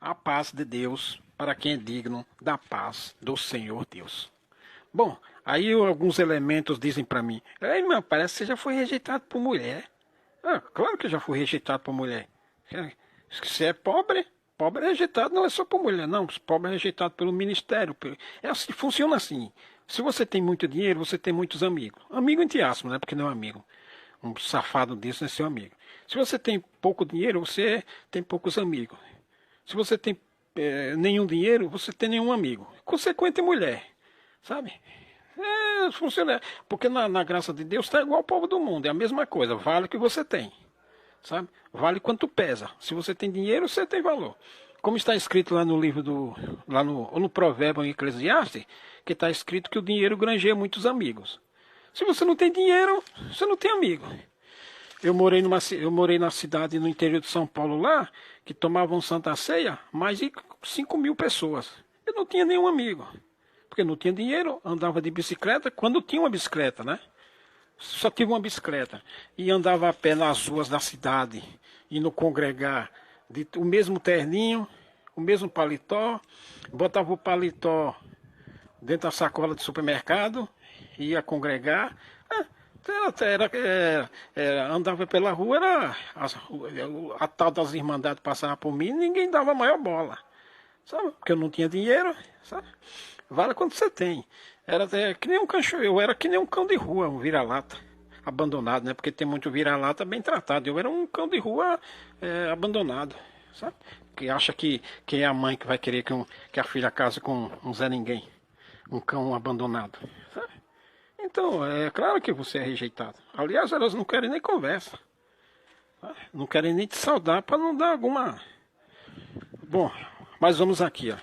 A paz de Deus para quem é digno da paz do Senhor Deus. Bom, aí alguns elementos dizem para mim: irmão, parece que você já foi rejeitado por mulher. Ah, claro que eu já fui rejeitado por mulher. Se é pobre, pobre é rejeitado não é só por mulher, não. Pobre é rejeitado pelo ministério. É assim, funciona assim. Se você tem muito dinheiro, você tem muitos amigos. Amigo entre aspas, né? Porque não é amigo. Um safado desse não é seu amigo. Se você tem pouco dinheiro, você tem poucos amigos. Se você tem nenhum dinheiro, você tem nenhum amigo. Consequente, mulher, sabe? Funciona. Porque na graça de Deus está igual ao povo do mundo. É a mesma coisa. Vale o que você tem, sabe? Vale quanto pesa. Se você tem dinheiro, você tem valor. Como está escrito lá no livro lá no Provérbio em Eclesiastes, que está escrito que o dinheiro granjeia muitos amigos. Se você não tem dinheiro, você não tem amigo. Eu morei na cidade no interior de São Paulo lá, que tomavam Santa Ceia, mais de 5.000 pessoas. Eu não tinha nenhum amigo, porque não tinha dinheiro, andava de bicicleta, quando tinha uma bicicleta, né? Só tive uma bicicleta. E andava a pé nas ruas da cidade, indo congregar, o mesmo terninho, o mesmo paletó, botava o paletó dentro da sacola do supermercado, ia congregar. Andava pela rua, a tal das irmandades passava por mim, ninguém dava a maior bola, sabe? Porque eu não tinha dinheiro, sabe? Vale quanto você tem. Era que nem um cachorro, eu era que nem um cão de rua, um vira-lata, abandonado, né? Porque tem muito vira-lata bem tratado. Eu era um cão de rua abandonado, sabe? Que acha que é a mãe que vai querer que a filha case com um Zé Ninguém, um cão abandonado, sabe? Então, é claro que você é rejeitado. Aliás, elas não querem nem conversa. Não querem nem te saudar para não dar alguma. Bom, mas vamos aqui, ó.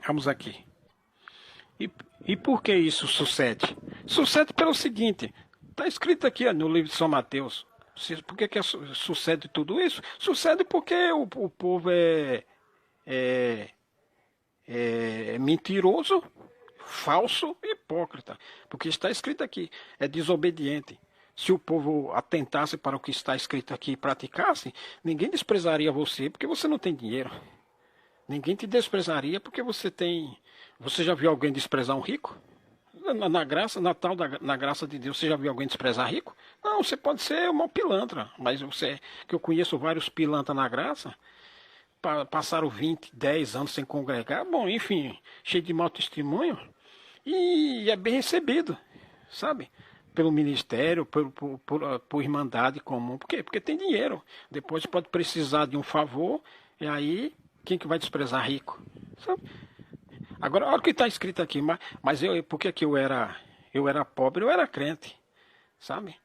Vamos aqui. E por que isso sucede? Sucede pelo seguinte: está escrito aqui ó, no livro de São Mateus. Por que sucede tudo isso? Sucede porque o povo é mentiroso, falso e hipócrita. Porque está escrito aqui, é desobediente. Se o povo atentasse para o que está escrito aqui e praticasse, ninguém desprezaria você porque você não tem dinheiro. Ninguém te desprezaria porque você tem. Você já viu alguém desprezar um rico? Na graça, na graça de Deus, você já viu alguém desprezar rico? Não, você pode ser uma pilantra, mas que eu conheço vários pilantras na graça, passaram 20, 10 anos sem congregar, bom, enfim, cheio de mau testemunho, e é bem recebido, sabe? Pelo ministério, por irmandade comum. Por quê? Porque tem dinheiro. Depois pode precisar de um favor, e aí, quem que vai desprezar rico? Sabe? Agora, olha o que está escrito aqui, mas por que eu era pobre, eu era crente, sabe?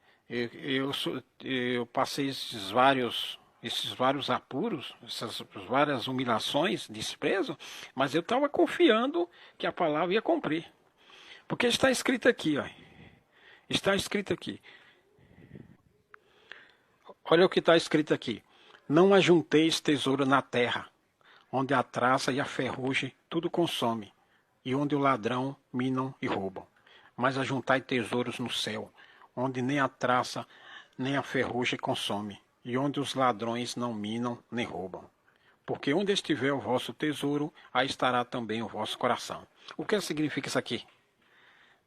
Eu passei esses vários apuros, essas várias humilhações, desprezo, mas eu estava confiando que a palavra ia cumprir. Porque está escrito aqui, ó. Está escrito aqui. Olha o que está escrito aqui. Não ajunteis tesouro na terra, onde a traça e a ferrugem tudo consome, e onde o ladrão minam e roubam. Mas ajuntai tesouros no céu, onde nem a traça nem a ferrugem consome, e onde os ladrões não minam nem roubam. Porque onde estiver o vosso tesouro, aí estará também o vosso coração. O que significa isso aqui?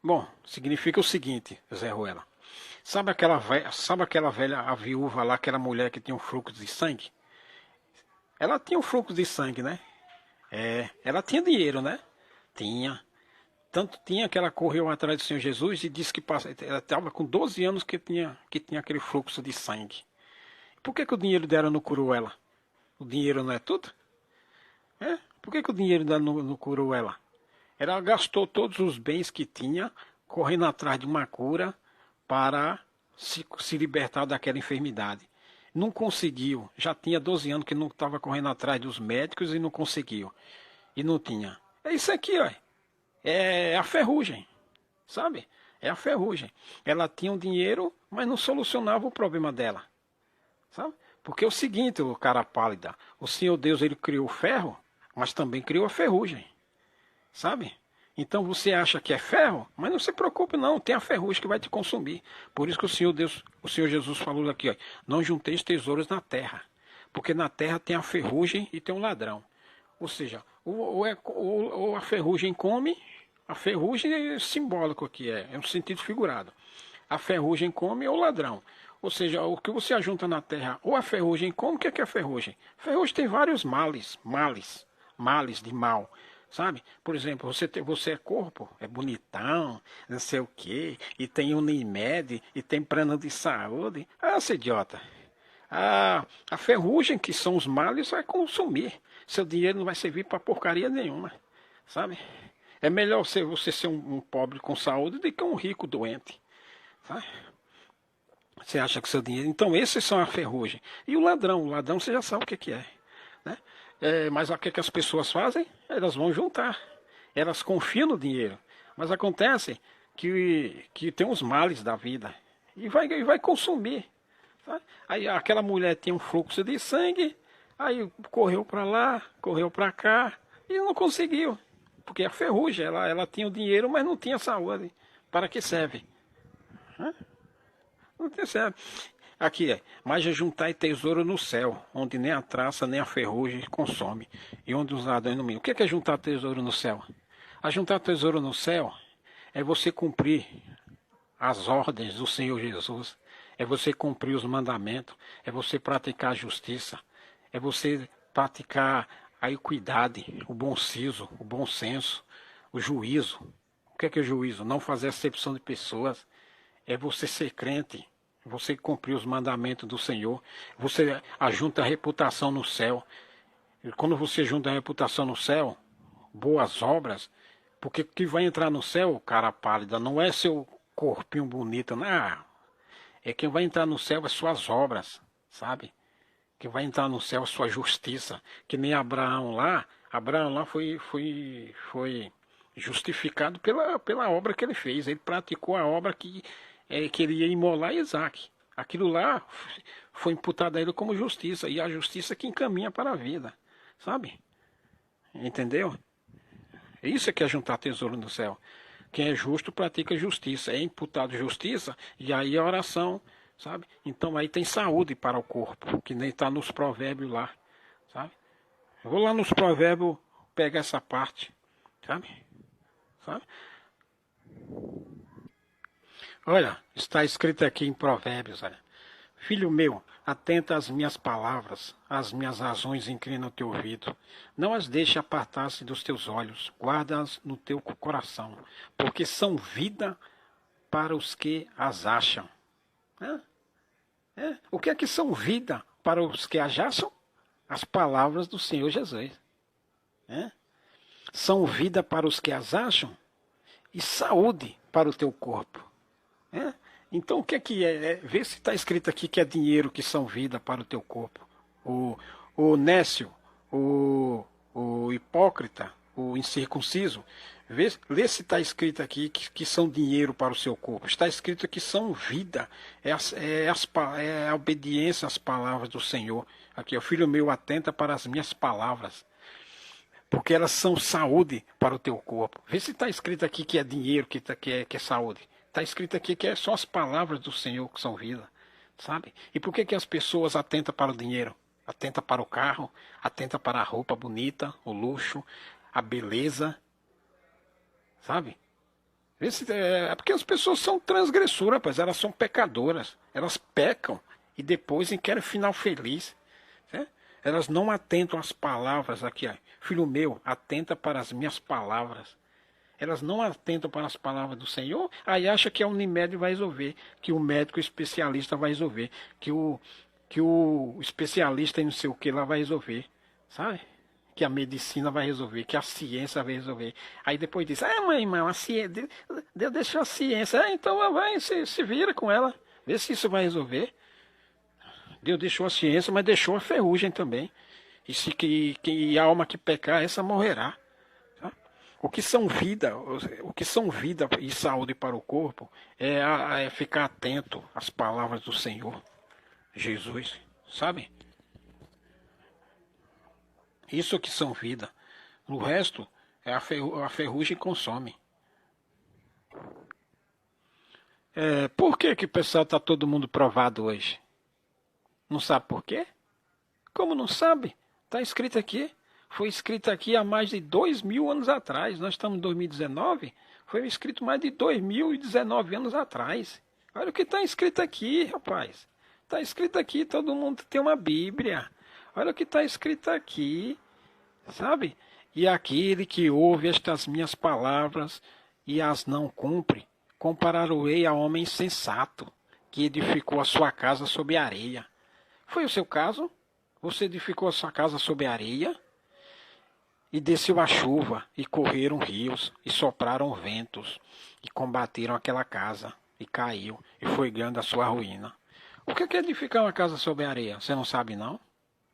Bom, significa o seguinte, Zé Ruela. Sabe aquela velha, a viúva lá, aquela mulher que tinha um fluxo de sangue? Ela tinha um fluxo de sangue, né? Ela tinha dinheiro, né? Tinha. Tanto tinha que ela correu atrás do Senhor Jesus e disse que ela estava com 12 anos que tinha aquele fluxo de sangue. Por que o dinheiro dela não curou ela? O dinheiro não é tudo? Por que o dinheiro dela não curou ela? Ela gastou todos os bens que tinha, correndo atrás de uma cura para se libertar daquela enfermidade. Não conseguiu. Já tinha 12 anos que não estava correndo atrás dos médicos e não conseguiu. E não tinha. É isso aqui, ó. É a ferrugem, sabe? É a ferrugem. Ela tinha um dinheiro, mas não solucionava o problema dela, sabe? Porque é o seguinte, o cara pálida, o Senhor Deus, ele criou o ferro, mas também criou a ferrugem, sabe? Então você acha que é ferro, mas não se preocupe não, tem a ferrugem que vai te consumir. Por isso que o Senhor Jesus falou aqui, ó, não junteis tesouros na terra, porque na terra tem a ferrugem e tem um ladrão. Ou seja, ou a ferrugem come, a ferrugem é simbólico aqui, é um sentido figurado. A ferrugem come ou o ladrão. Ou seja, o que você ajunta na terra, ou a ferrugem come, o que é a ferrugem? Ferrugem tem vários males de mal. Sabe? Por exemplo, você é corpo, é bonitão, não sei o quê, e tem Unimed, e tem plano de saúde. Ah, seu idiota. A ferrugem, que são os males, vai consumir. Seu dinheiro não vai servir para porcaria nenhuma. Sabe? É melhor você ser um pobre com saúde do que um rico doente. Sabe? Você acha que seu dinheiro. Então, esses são a ferrugem. E o ladrão você já sabe o que é. Né? Mas o que as pessoas fazem? Elas vão juntar. Elas confiam no dinheiro. Mas acontece que tem os males da vida. E vai consumir. Tá? Aí aquela mulher tinha um fluxo de sangue. Aí correu para lá, correu para cá. E não conseguiu. Porque a ferrugem, ela tinha o dinheiro, mas não tinha saúde. Para que serve? Hã? Não tem certo. Aqui mas juntai tesouro no céu, onde nem a traça nem a ferrugem consome, e onde os ladrões não minam. O que é juntar tesouro no céu? A juntar tesouro no céu é você cumprir as ordens do Senhor Jesus, é você cumprir os mandamentos, é você praticar a justiça, é você praticar a equidade, o bom siso, o bom senso, o juízo. O que é juízo? Não fazer acepção de pessoas. É você ser crente, você cumprir os mandamentos do Senhor, você ajunta a reputação no céu. E quando você junta a reputação no céu, boas obras, porque o que vai entrar no céu, cara pálida, não é seu corpinho bonito, não. É quem vai entrar no céu é suas obras, sabe? Quem vai entrar no céu é sua justiça. Que nem Abraão lá foi justificado pela obra que ele fez. Ele praticou a obra que ele ia imolar Isaac. Aquilo lá foi imputado a ele como justiça, e a justiça que encaminha para a vida, sabe? Entendeu? Isso é que é juntar tesouro no céu. Quem é justo pratica justiça, é imputado justiça, e aí a oração, sabe? Então aí tem saúde para o corpo, que nem está nos provérbios lá, sabe? Eu vou lá nos provérbios pegar essa parte, sabe? Sabe? Olha, está escrito aqui em Provérbios, olha. Filho meu, atenta às minhas palavras, às minhas razões inclina o teu ouvido. Não as deixe apartar-se dos teus olhos, guarda-as no teu coração, porque são vida para os que as acham. O que é que são vida para os que as acham? As palavras do Senhor Jesus. São vida para os que as acham e saúde para o teu corpo. Então o que é? Vê se está escrito aqui que é dinheiro que são vida para o teu corpo. O nécio, o hipócrita, o incircunciso, lê se está escrito aqui que são dinheiro para o seu corpo. Está escrito que são vida, é a obediência às palavras do Senhor. Aqui, ó, filho meu, atenta para as minhas palavras, porque elas são saúde para o teu corpo. Vê se está escrito aqui que é dinheiro, que é saúde. Está escrito aqui que são as palavras do Senhor que são vida, sabe? E por que as pessoas atentam para o dinheiro? Atenta para o carro, atenta para a roupa bonita, o luxo, a beleza, sabe? É porque as pessoas são transgressoras, rapaz, elas são pecadoras, elas pecam e depois querem final feliz. Né? Elas não atentam às palavras aqui, ó. Filho meu, atenta para as minhas palavras. Elas não atentam para as palavras do Senhor, aí acha que a Unimed vai resolver, que o médico especialista vai resolver, que o especialista em não sei o que lá vai resolver, sabe? Que a medicina vai resolver, que a ciência vai resolver. Aí depois diz, mãe, irmão, a ciência, Deus deixou a ciência. Então vai, se vira com ela, vê se isso vai resolver. Deus deixou a ciência, mas deixou a ferrugem também. E se que a alma que pecar, essa morrerá. O que são vida e saúde para o corpo é ficar atento às palavras do Senhor Jesus, sabe? Isso que são vida. O resto é a ferrugem consome. Por que o pessoal está todo mundo provado hoje? Não sabe por quê? Como não sabe? Está escrito aqui. Foi escrito aqui há mais de 2.000 anos atrás. Nós estamos em 2019. Foi escrito mais de 2019 anos atrás. Olha o que está escrito aqui, rapaz. Está escrito aqui, todo mundo tem uma Bíblia. Olha o que está escrito aqui, sabe? E aquele que ouve estas minhas palavras e as não cumpre, comparar-o-ei a homem insensato, que edificou a sua casa sobre areia. Foi o seu caso? Você edificou a sua casa sobre areia? E desceu a chuva, e correram rios, e sopraram ventos, e combateram aquela casa, e caiu, e foi grande a sua ruína. O que é edificar uma casa sobre areia? Você não sabe, não?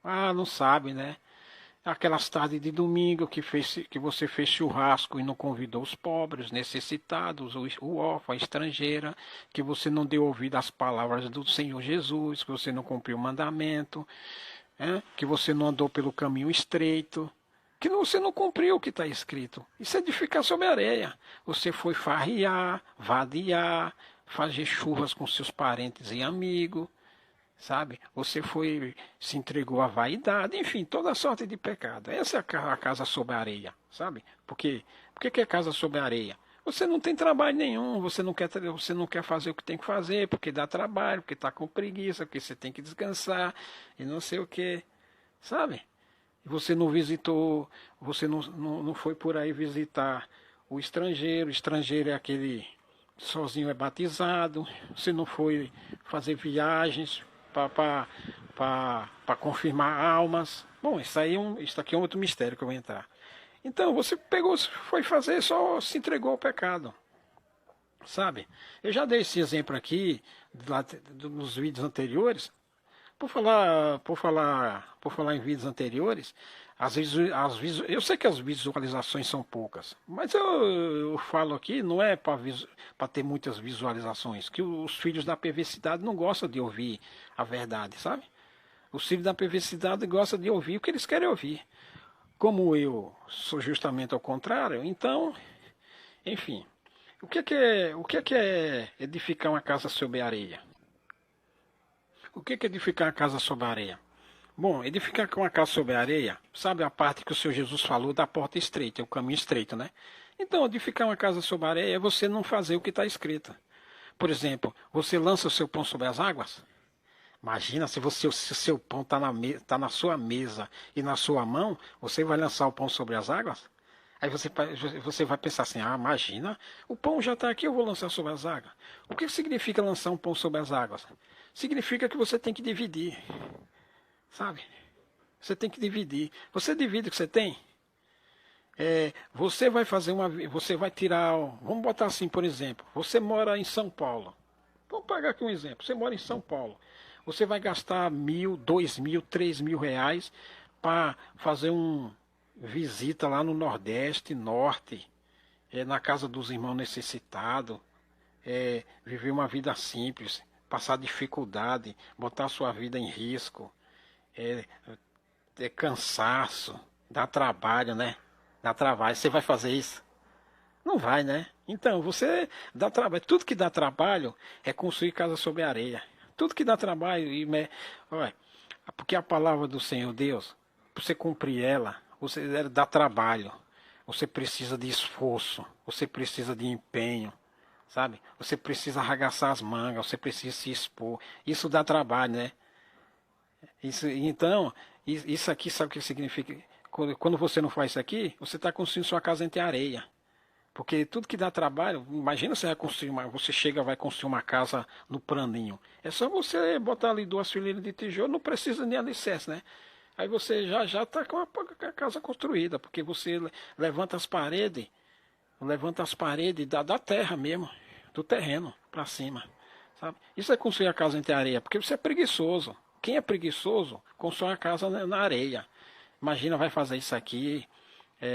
Ah, não sabe, né? Aquelas tardes de domingo que você fez churrasco e não convidou os pobres, necessitados, o órfão, a estrangeira, que você não deu ouvido às palavras do Senhor Jesus, que você não cumpriu o mandamento, que você não andou pelo caminho estreito, que você não cumpriu o que está escrito. Isso é edificar sobre areia. Você foi farriar, vadiar, fazer churras com seus parentes e amigos, sabe? Você se entregou à vaidade, enfim, toda sorte de pecado. Essa é a casa sobre a areia, sabe? Por que é casa sobre a areia? Você não tem trabalho nenhum, você não quer fazer o que tem que fazer, porque dá trabalho, porque está com preguiça, porque você tem que descansar e não sei o que, sabe? Você não visitou, você não foi por aí visitar o estrangeiro é aquele sozinho é batizado, você não foi fazer viagens para confirmar almas. Bom, isso aqui é um outro mistério que eu vou entrar. Então, você foi fazer, só se entregou ao pecado. Sabe? Eu já dei esse exemplo aqui, nos vídeos anteriores. Por falar em vídeos anteriores, eu sei que as visualizações são poucas, mas eu falo aqui, não é para ter muitas visualizações, que os filhos da perversidade não gostam de ouvir a verdade, sabe? Os filhos da perversidade gostam de ouvir o que eles querem ouvir. Como eu sou justamente ao contrário, então, enfim, o que é edificar uma casa sobre areia? O que é edificar uma casa sobre a areia? Bom, edificar uma casa sobre a areia, sabe a parte que o Senhor Jesus falou da porta estreita, o caminho estreito, né? Então, edificar uma casa sobre a areia é você não fazer o que está escrito. Por exemplo, você lança o seu pão sobre as águas? Imagina se o seu pão está na sua mesa e na sua mão, você vai lançar o pão sobre as águas? Aí você vai pensar assim, imagina, o pão já está aqui, eu vou lançar sobre as águas. O que significa lançar um pão sobre as águas? Significa que você tem que dividir, sabe? Você tem que dividir. Você divide o que você tem. Você vai tirar, vamos botar assim, por exemplo, você mora em São Paulo. Vamos pegar aqui um exemplo. Você mora em São Paulo. Você vai gastar 1.000, 2.000, 3.000 reais para fazer uma visita lá no Nordeste, Norte, na casa dos irmãos necessitados, viver uma vida simples, passar dificuldade, botar sua vida em risco, cansaço, dá trabalho, né? Dá trabalho. Você vai fazer isso? Não vai, né? Então, você dá trabalho. Tudo que dá trabalho é construir casa sobre areia. Tudo que dá trabalho, olha, porque a palavra do Senhor Deus, para você cumprir ela, você dá trabalho. Você precisa de esforço, você precisa de empenho, sabe? Você precisa arregaçar as mangas, você precisa se expor. Isso dá trabalho, né? Então, isso aqui, sabe o que significa? Quando você não faz isso aqui, você está construindo sua casa entre areia. Porque tudo que dá trabalho, imagina você chega vai construir uma casa no planinho. É só você botar ali 2 fileiras de tijolo, não precisa nem alicerce, né? Aí você já está com a casa construída, porque você levanta as paredes da terra mesmo, do terreno para cima, sabe? Isso é construir a casa entre areia, porque você é preguiçoso. Quem é preguiçoso, constrói a casa na areia. Imagina, vai fazer isso aqui,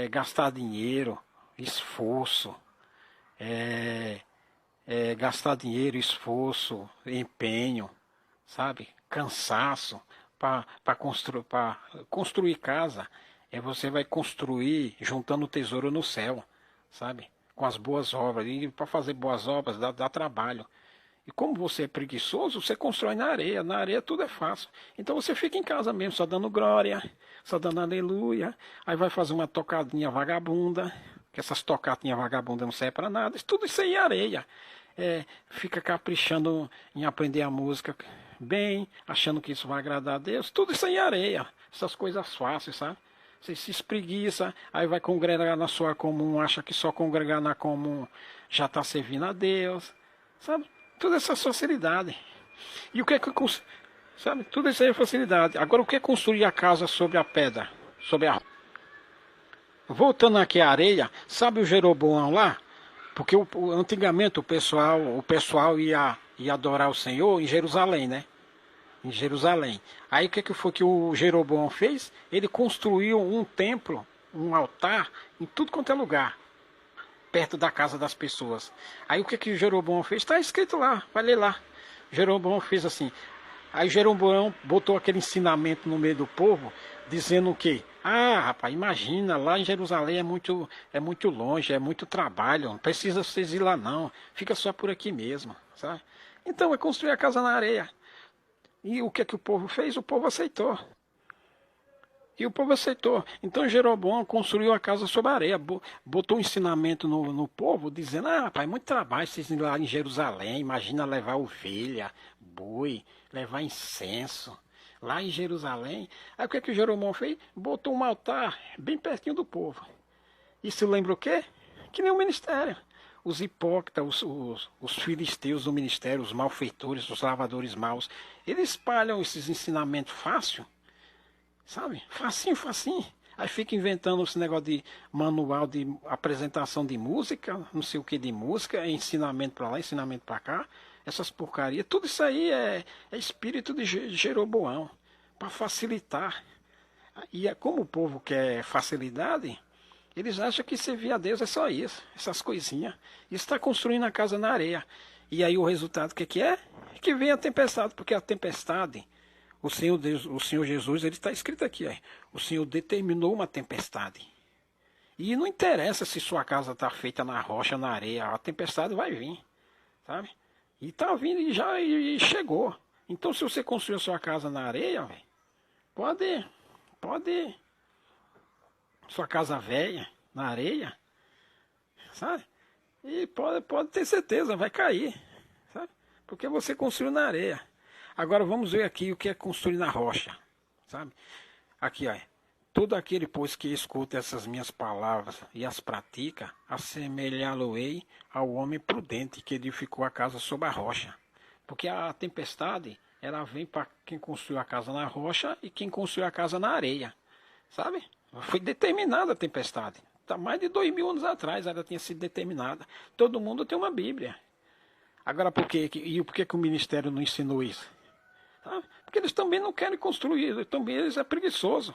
gastar dinheiro, esforço, gastar dinheiro, esforço, empenho, sabe? Cansaço para construir casa. Você vai construir juntando tesouro no céu, sabe? Com as boas obras. E para fazer boas obras dá trabalho. E como você é preguiçoso, você constrói na areia. Na areia tudo é fácil. Então você fica em casa mesmo, só dando glória, só dando aleluia. Aí vai fazer uma tocadinha vagabunda, que essas tocadinhas vagabundas não servem para nada. Tudo isso aí é areia. Fica caprichando em aprender a música bem, achando que isso vai agradar a Deus. Tudo isso aí é areia. Essas coisas fáceis, sabe? Você se espreguiça, aí vai congregar na sua comum, acha que só congregar na comum já está servindo a Deus, sabe? Toda essa facilidade. E o que é que, sabe? Tudo isso aí é facilidade. Agora, o que é construir a casa sobre a pedra? Sobre a... Voltando aqui à areia, sabe o Jeroboão lá? Porque antigamente o pessoal ia adorar o Senhor em Jerusalém, né? Em Jerusalém. Aí o que foi que o Jeroboão fez? Ele construiu um templo, um altar, em tudo quanto é lugar, perto da casa das pessoas. Aí o que o Jeroboão fez? Está escrito lá, vai ler lá. Jeroboão fez assim. Aí Jeroboão botou aquele ensinamento no meio do povo, dizendo o quê? Ah, rapaz, imagina, lá em Jerusalém é muito longe, é muito trabalho, não precisa vocês ir lá não, fica só por aqui mesmo, sabe? Então é construir a casa na areia. E o que o povo fez? O povo aceitou. E o povo aceitou. Então Jeroboão construiu a casa sobre a areia, botou um ensinamento no povo, dizendo, ah, rapaz, muito trabalho vocês irem lá em Jerusalém, imagina levar ovelha, boi, levar incenso. Lá em Jerusalém. Aí o que o Jeroboão fez? Botou um altar bem pertinho do povo. Isso lembra o quê? Que nem o ministério. Os hipócritas, os filisteus do ministério, os malfeitores, os lavadores maus, eles espalham esses ensinamentos fácil, sabe? Facinho, facinho. Aí fica inventando esse negócio de manual de apresentação de música, não sei o que de música, ensinamento para lá, ensinamento para cá, essas porcarias. Tudo isso aí é espírito de Jeroboão, para facilitar. E como o povo quer facilidade, eles acham que servir a Deus é só isso, essas coisinhas. Isso está construindo a casa na areia. E aí o resultado, o que é? Que vem a tempestade, porque a tempestade, o Senhor Jesus, ele está escrito aqui, o Senhor determinou uma tempestade. E não interessa se sua casa está feita na rocha, na areia, a tempestade vai vir, sabe? E está vindo e chegou. Então se você construiu sua casa na areia, véio, pode sua casa velha, na areia, sabe? E pode ter certeza, vai cair, sabe? Porque você construiu na areia. Agora vamos ver aqui o que é construir na rocha, sabe? Aqui, ó. Todo aquele, pois, que escuta essas minhas palavras e as pratica, assemelhá-lo-ei ao homem prudente que edificou a casa sobre a rocha. Porque a tempestade, ela vem para quem construiu a casa na rocha e quem construiu a casa na areia, sabe? Foi determinada a tempestade. Há mais de 2000 anos atrás ela tinha sido determinada. Todo mundo tem uma Bíblia. Agora, por que o ministério não ensinou isso? Tá? Porque eles também não querem construir. Também eles é preguiçoso.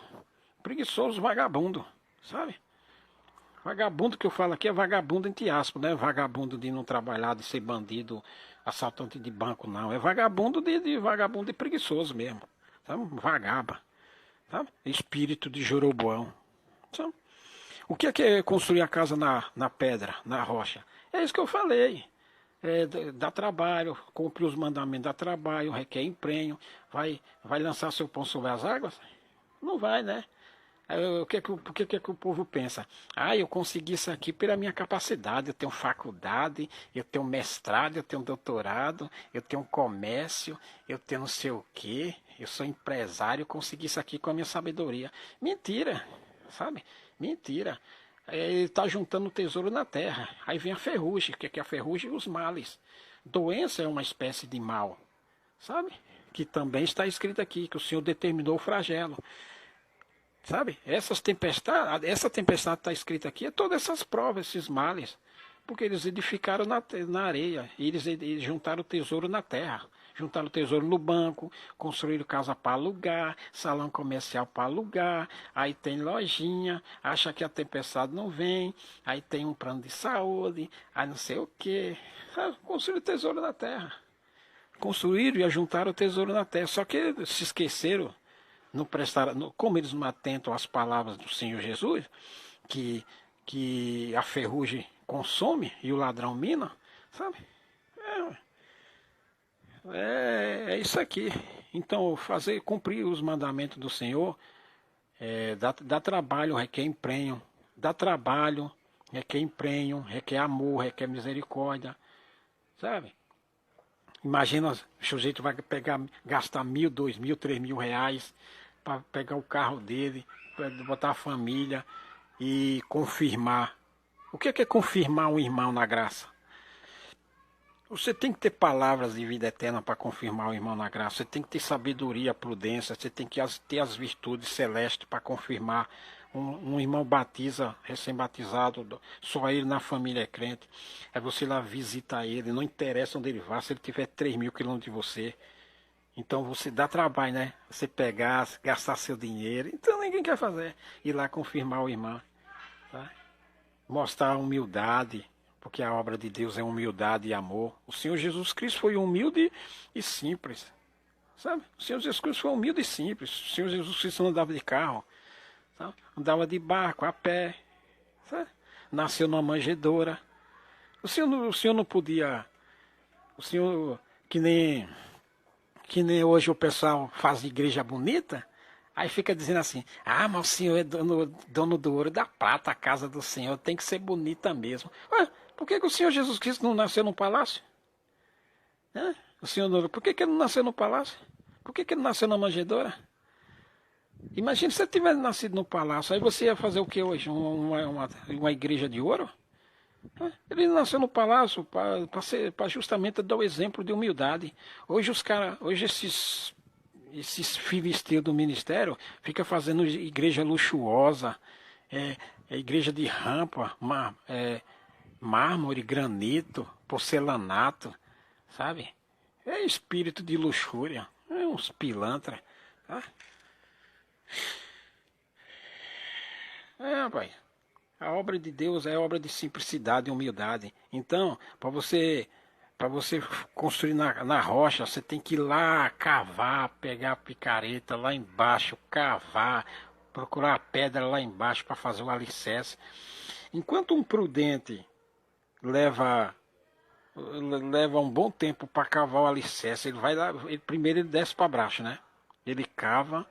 Preguiçoso, vagabundo. Sabe? Vagabundo que eu falo aqui é vagabundo entre aspas, né? Vagabundo de não trabalhar, de ser bandido, assaltante de banco, não. É vagabundo vagabundo de preguiçoso mesmo. Sabe? Vagaba. Sabe? Espírito de Jeroboão. Sabe? O que é construir a casa na pedra, na rocha? É isso que eu falei. Dá trabalho, cumpre os mandamentos, dá trabalho, requer empenho. Vai lançar seu pão sobre as águas? Não vai, né? Por que o povo pensa? Ah, eu consegui isso aqui pela minha capacidade. Eu tenho faculdade, eu tenho mestrado, eu tenho doutorado, eu tenho comércio, eu tenho não sei o quê. Eu sou empresário, eu consegui isso aqui com a minha sabedoria. Mentira, sabe? Mentira. Ele está juntando tesouro na terra. Aí vem a ferrugem, que é a ferrugem e os males. Doença é uma espécie de mal, sabe? Que também está escrito aqui, que o Senhor determinou o flagelo. Sabe? Essa tempestade está escrita aqui, é todas essas provas, esses males. Porque eles edificaram na areia, eles juntaram o tesouro na terra. Juntaram o tesouro no banco, construíram casa para alugar, salão comercial para alugar, aí tem lojinha, acha que a tempestade não vem, aí tem um plano de saúde, aí não sei o quê. Construíram o tesouro na terra. Construíram e juntaram o tesouro na terra. Só que se esqueceram, não prestaram, como eles não atentam às palavras do Senhor Jesus, que a ferrugem consome e o ladrão mina, sabe? é isso aqui. Então, cumprir os mandamentos do Senhor dá trabalho, requer empenho. Dá trabalho, requer empenho, requer amor, requer misericórdia, sabe? Imagina, o sujeito vai gastar 1.000, 2.000, 3.000 reais para pegar o carro dele, para botar a família e confirmar. O que é confirmar um irmão na graça? Você tem que ter palavras de vida eterna para confirmar o irmão na graça. Você tem que ter sabedoria, prudência. Você tem que ter as virtudes celestes para confirmar. Um irmão batiza, recém-batizado, só ele na família é crente. É você lá visitar ele, não interessa onde ele vá, se ele tiver 3.000 quilômetros de você. Então você dá trabalho, né? Você pegar, gastar seu dinheiro. Então ninguém quer fazer. Ir lá confirmar o irmão. Tá? Mostrar humildade, porque a obra de Deus é humildade e amor. O Senhor Jesus Cristo foi humilde e simples, sabe? O Senhor Jesus Cristo foi humilde e simples. O Senhor Jesus Cristo não andava de carro, sabe? Andava de barco, a pé, sabe? Nasceu numa manjedoura. O Senhor não podia, o Senhor que nem hoje o pessoal faz igreja bonita. Aí fica dizendo assim, mas o Senhor é dono do ouro e da prata, a casa do Senhor tem que ser bonita mesmo. Ué, por que o Senhor Jesus Cristo não nasceu num palácio? Por que ele não nasceu no palácio? Por que ele nasceu na manjedoura? Imagina se ele tivesse nascido no palácio, aí você ia fazer o que hoje? Uma igreja de ouro? Ele nasceu no palácio para justamente dar o exemplo de humildade. Hoje esses filhos do ministério fica fazendo igreja luxuosa, igreja de rampa, mármore, granito, porcelanato, sabe? É espírito de luxúria, é uns pilantra, tá? Rapaz, a obra de Deus é obra de simplicidade e humildade. Então, para você construir na rocha, você tem que ir lá cavar, pegar a picareta lá embaixo, cavar, procurar a pedra lá embaixo para fazer o alicerce. Enquanto um prudente leva um bom tempo para cavar o alicerce, ele vai lá, primeiro ele desce para baixo, né? Ele cava.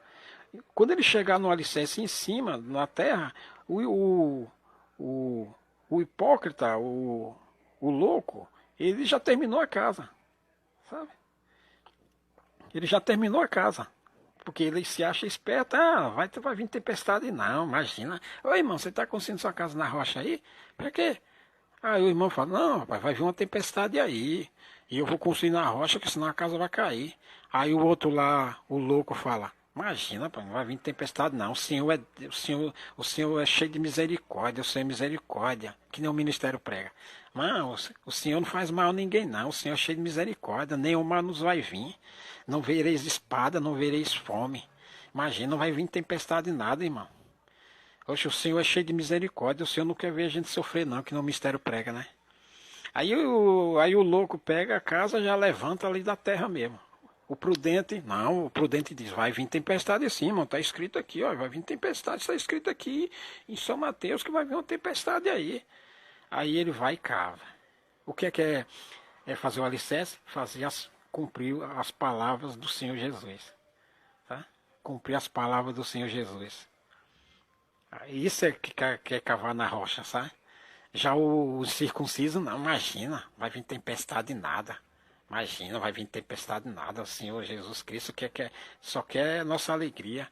Quando ele chegar no alicerce em cima, na terra, o hipócrita, o louco, ele já terminou a casa, sabe? Ele já terminou a casa. Porque ele se acha esperto, vai vir tempestade. Não, imagina. Ô irmão, você está construindo sua casa na rocha aí? Para quê? Aí o irmão fala, não, rapaz, vai vir uma tempestade aí. E eu vou construir na rocha, que senão a casa vai cair. Aí o outro lá, o louco, fala, imagina, rapaz, não vai vir tempestade não. O Senhor é cheio de misericórdia, o Senhor é misericórdia, que nem o ministério prega. Mas o Senhor não faz mal a ninguém não, o Senhor é cheio de misericórdia, nenhum mal nos vai vir. Não vereis espada, não vereis fome. Imagina, não vai vir tempestade nada, irmão. Oxe, o Senhor é cheio de misericórdia, o Senhor não quer ver a gente sofrer não, que no mistério prega, né? Aí o louco pega a casa, já levanta ali da terra mesmo. O prudente diz, vai vir tempestade sim, irmão, está escrito aqui, ó, vai vir tempestade, está escrito aqui em São Mateus que vai vir uma tempestade aí. Aí ele vai e cava. O que é fazer o alicerce? Cumprir as palavras do Senhor Jesus. Tá? Cumprir as palavras do Senhor Jesus. Isso é que é cavar na rocha, sabe? Já o circunciso, não, imagina, vai vir tempestade nada. Imagina, vai vir tempestade nada. O Senhor Jesus Cristo só quer nossa alegria.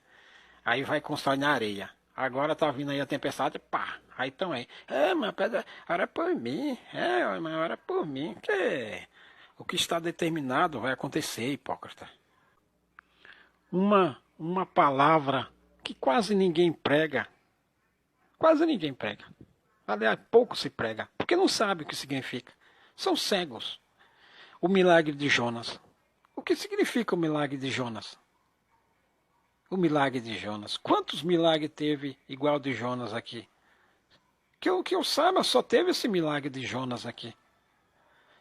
Aí vai constrói na areia. Agora tá vindo aí a tempestade, pá. Aí estão aí. Mas pedra, ora por mim. Mas ora por mim. O que está determinado vai acontecer, hipócrita. Uma palavra que quase ninguém prega. Quase ninguém prega. Aliás, pouco se prega, porque não sabe o que significa. São cegos. O milagre de Jonas. O que significa o milagre de Jonas? O milagre de Jonas. Quantos milagres teve igual de Jonas aqui? Que eu saiba, só teve esse milagre de Jonas aqui.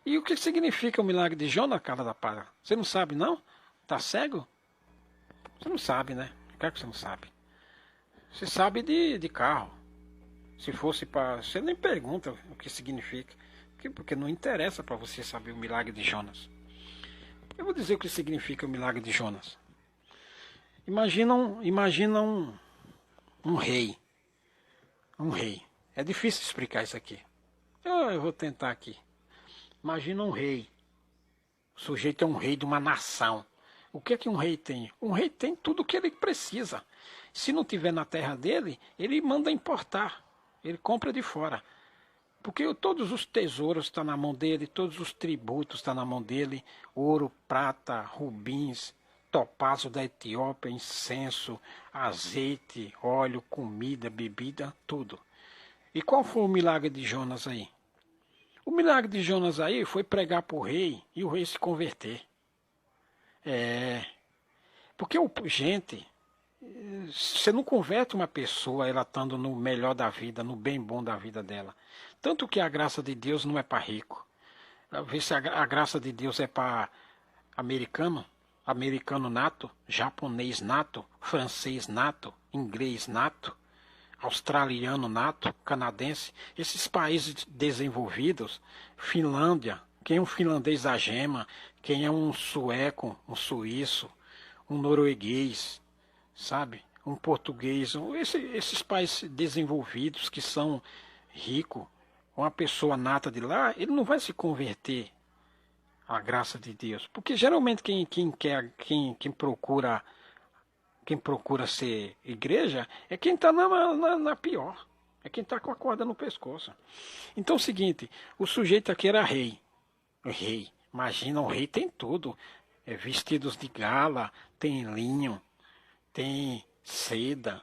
E o que significa o milagre de Jonas, cara da para? Você não sabe, não? Tá cego? Você não sabe, né? Claro que você não sabe. Você sabe de carro. Se fosse para... Você nem pergunta o que significa. Porque não interessa para você saber o milagre de Jonas. Eu vou dizer o que significa o milagre de Jonas. Imagina um rei. Um rei. É difícil explicar isso aqui. Eu vou tentar aqui. Imagina um rei. O sujeito é um rei de uma nação. O que é que um rei tem? Um rei tem tudo o que ele precisa. Se não tiver na terra dele, ele manda importar. Ele compra de fora. Porque todos os tesouros estão na mão dele, todos os tributos estão na mão dele. Ouro, prata, rubins, topázio da Etiópia, incenso, azeite, óleo, comida, bebida, tudo. E qual foi o milagre de Jonas aí? O milagre de Jonas aí foi pregar para o rei e o rei se converter. Porque, gente, você não converte uma pessoa ela estando no melhor da vida, no bem bom da vida dela. Tanto que a graça de Deus não é para rico. Vê se a graça de Deus é para americano, americano nato, japonês nato, francês nato, inglês nato, australiano nato, canadense. Esses países desenvolvidos, Finlândia, quem é um finlandês da gema, quem é um sueco, um suíço, um norueguês, sabe? Um português, esses países desenvolvidos que são ricos, uma pessoa nata de lá, ele não vai se converter à graça de Deus. Porque geralmente quem procura ser igreja é quem está na pior. É quem está com a corda no pescoço. Então é o seguinte, o sujeito aqui era rei. O rei. Imagina, o rei tem tudo. Vestidos de gala, tem linho, tem seda,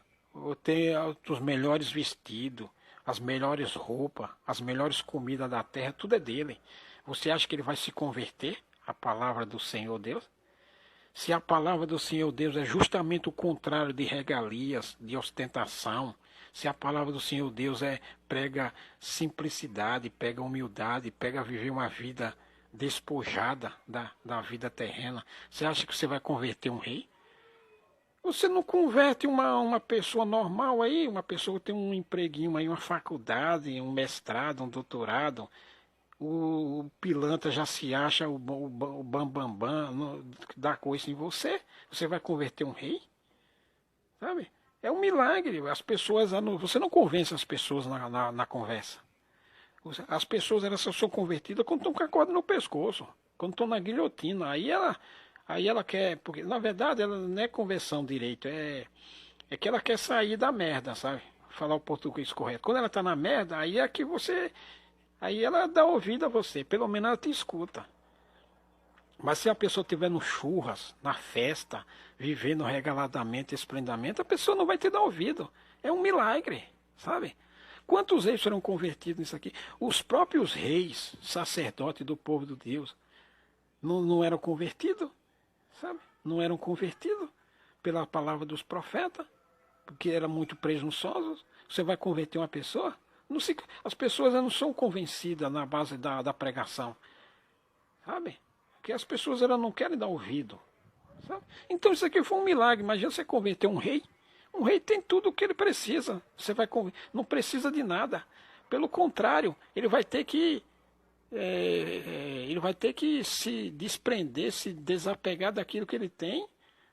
tem os melhores vestidos, as melhores roupas, as melhores comidas da terra, tudo é dele. Você acha que ele vai se converter à palavra do Senhor Deus? Se a palavra do Senhor Deus é justamente o contrário de regalias, de ostentação, se a palavra do Senhor Deus prega simplicidade, prega humildade, prega viver uma vida despojada da vida terrena, você acha que você vai converter um rei? Você não converte uma pessoa normal aí, uma pessoa que tem um empreguinho aí, uma faculdade, um mestrado, um doutorado. O pilantra já se acha o bambambam da coisa em você. Você vai converter um rei? Sabe? É um milagre. As pessoas, você não convence as pessoas na conversa. As pessoas elas só são convertidas quando estão com a corda no pescoço, quando estão na guilhotina. Aí ela quer, porque na verdade ela não é conversão direito, é que ela quer sair da merda, sabe? Falar o português correto. Quando ela está na merda, aí é que aí ela dá ouvido a você, pelo menos ela te escuta. Mas se a pessoa estiver no churras, na festa, vivendo regaladamente, esplendamente, a pessoa não vai te dar ouvido. É um milagre, sabe? Quantos reis foram convertidos nisso aqui? Os próprios reis, sacerdotes do povo de Deus, não eram convertidos, sabe? Não eram convertidos pela palavra dos profetas, porque eram muito presunçosos. Você vai converter uma pessoa? As pessoas não são convencidas na base da pregação, sabe? Porque as pessoas elas não querem dar ouvido, sabe? Então isso aqui foi um milagre. Imagina você converter um rei. Um rei tem tudo o que ele precisa. Não precisa de nada. Pelo contrário, ele vai ter que se desprender, se desapegar daquilo que ele tem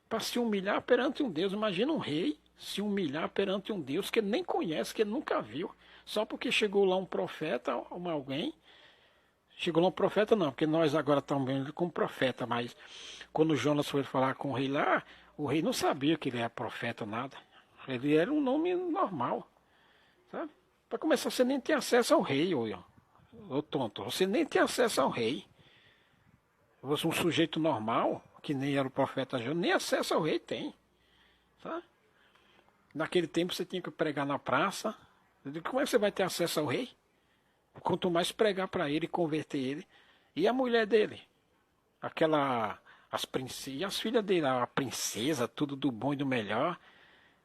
para se humilhar perante um Deus. Imagina um rei se humilhar perante um Deus que ele nem conhece, que ele nunca viu. Só porque chegou lá um profeta, alguém. Chegou lá um profeta não, porque nós agora estamos vendo ele como profeta, mas quando Jonas foi falar com o rei lá, o rei não sabia que ele era profeta ou nada. Ele era um nome normal, sabe? Para começar, você nem tem acesso ao rei, ô tonto. Você nem tem acesso ao rei. Você um sujeito normal, que nem era o profeta Jonas, nem acesso ao rei tem, sabe? Naquele tempo você tinha que pregar na praça. Como é que você vai ter acesso ao rei? Quanto mais pregar para ele, converter ele. E a mulher dele? E as filhas dele, a princesa, tudo do bom e do melhor,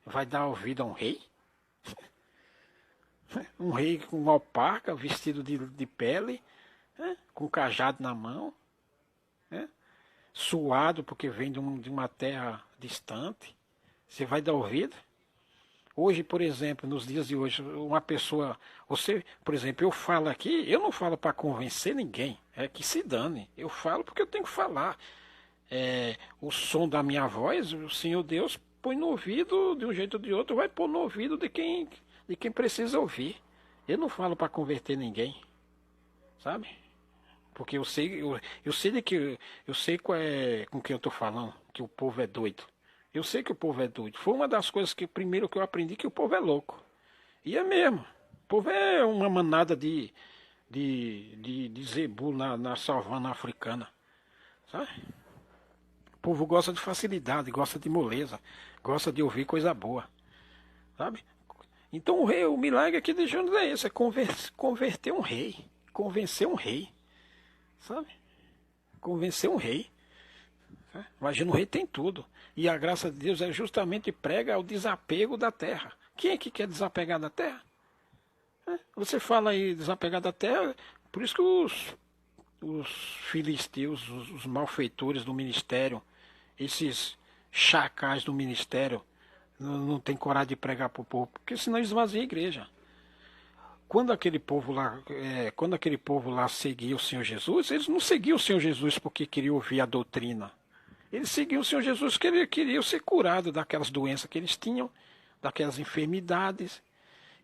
vai dar ouvido a um rei? Um rei com uma alparca, vestido de pele, com cajado na mão, suado porque vem de uma terra distante. Você vai dar ouvido? Hoje, por exemplo, nos dias de hoje, uma pessoa, por exemplo, eu falo aqui, eu não falo para convencer ninguém, é que se dane. Eu falo porque eu tenho que falar. o som da minha voz, o Senhor Deus põe no ouvido de um jeito ou de outro, vai pôr no ouvido de quem precisa ouvir. Eu não falo para converter ninguém, sabe? Porque eu sei de que eu sei qual é com quem eu estou falando, que o povo é doido. Eu sei que o povo é doido. Foi uma das coisas que primeiro que eu aprendi que o povo é louco. E é mesmo. O povo é uma manada de zebu na savana africana, sabe? O povo gosta de facilidade, gosta de moleza, gosta de ouvir coisa boa, sabe? Então o milagre aqui de Jonas é esse, é converter um rei, convencer um rei, sabe? Convencer um rei. Né? Imagina, o rei tem tudo. E a graça de Deus é justamente prega o desapego da terra. Quem é que quer desapegar da terra? Você fala aí desapegar da terra, por isso que os filisteus, os malfeitores do ministério, esses chacais do ministério, não tem coragem de pregar para o povo, porque senão esvazia a igreja. Quando aquele povo lá seguia o Senhor Jesus, eles não seguiam o Senhor Jesus porque queriam ouvir a doutrina. Eles seguiam o Senhor Jesus porque eles queriam ser curados daquelas doenças que eles tinham, daquelas enfermidades.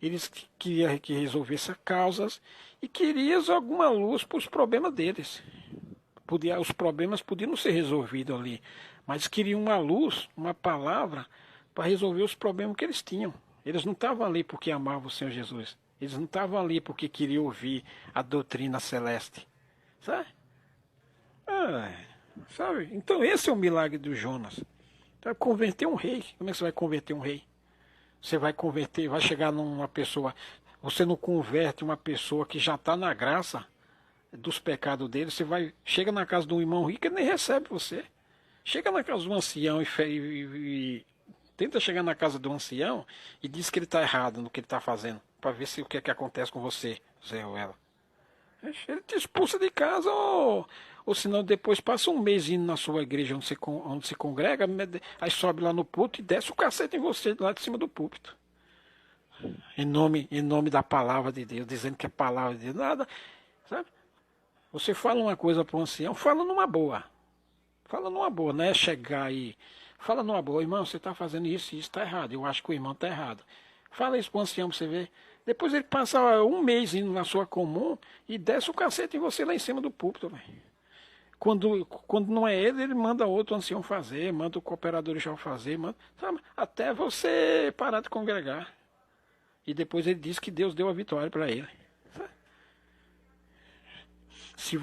Eles queriam que resolvesse as causas e queriam alguma luz para os problemas deles. Os problemas podiam ser resolvidos ali, mas queriam uma luz, uma palavra, para resolver os problemas que eles tinham. Eles não estavam ali porque amavam o Senhor Jesus. Eles não estavam ali porque queriam ouvir a doutrina celeste. Sabe? Ah, sabe? Então esse é o milagre do Jonas. Então, converter um rei. Como é que você vai converter um rei? Você vai converter, vai chegar numa pessoa. Você não converte uma pessoa que já está na graça dos pecados dele. Chega na casa de um irmão rico, ele nem recebe você. Chega na casa de um ancião e tenta chegar na casa do ancião e diz que ele está errado no que ele está fazendo, para ver se o que é que acontece com você, Zé ou ela. Ele te expulsa de casa ou senão depois passa um mês indo na sua igreja onde se congrega, aí sobe lá no púlpito e desce o cacete em você lá de cima do púlpito. Em nome da palavra de Deus, dizendo que é palavra de Deus, nada, sabe? Você fala uma coisa para o ancião, fala numa boa. Fala numa boa, não é chegar aí. Fala numa boa, irmão, você está fazendo isso e isso está errado. Eu acho que o irmão está errado. Fala isso para o ancião para você ver. Depois ele passa um mês indo na sua comum e desce o cacete em você lá em cima do púlpito, velho. Quando não é ele, ele manda outro ancião fazer, manda o cooperador já fazer, sabe? Até você parar de congregar. E depois ele diz que Deus deu a vitória para ele. Sabe? Se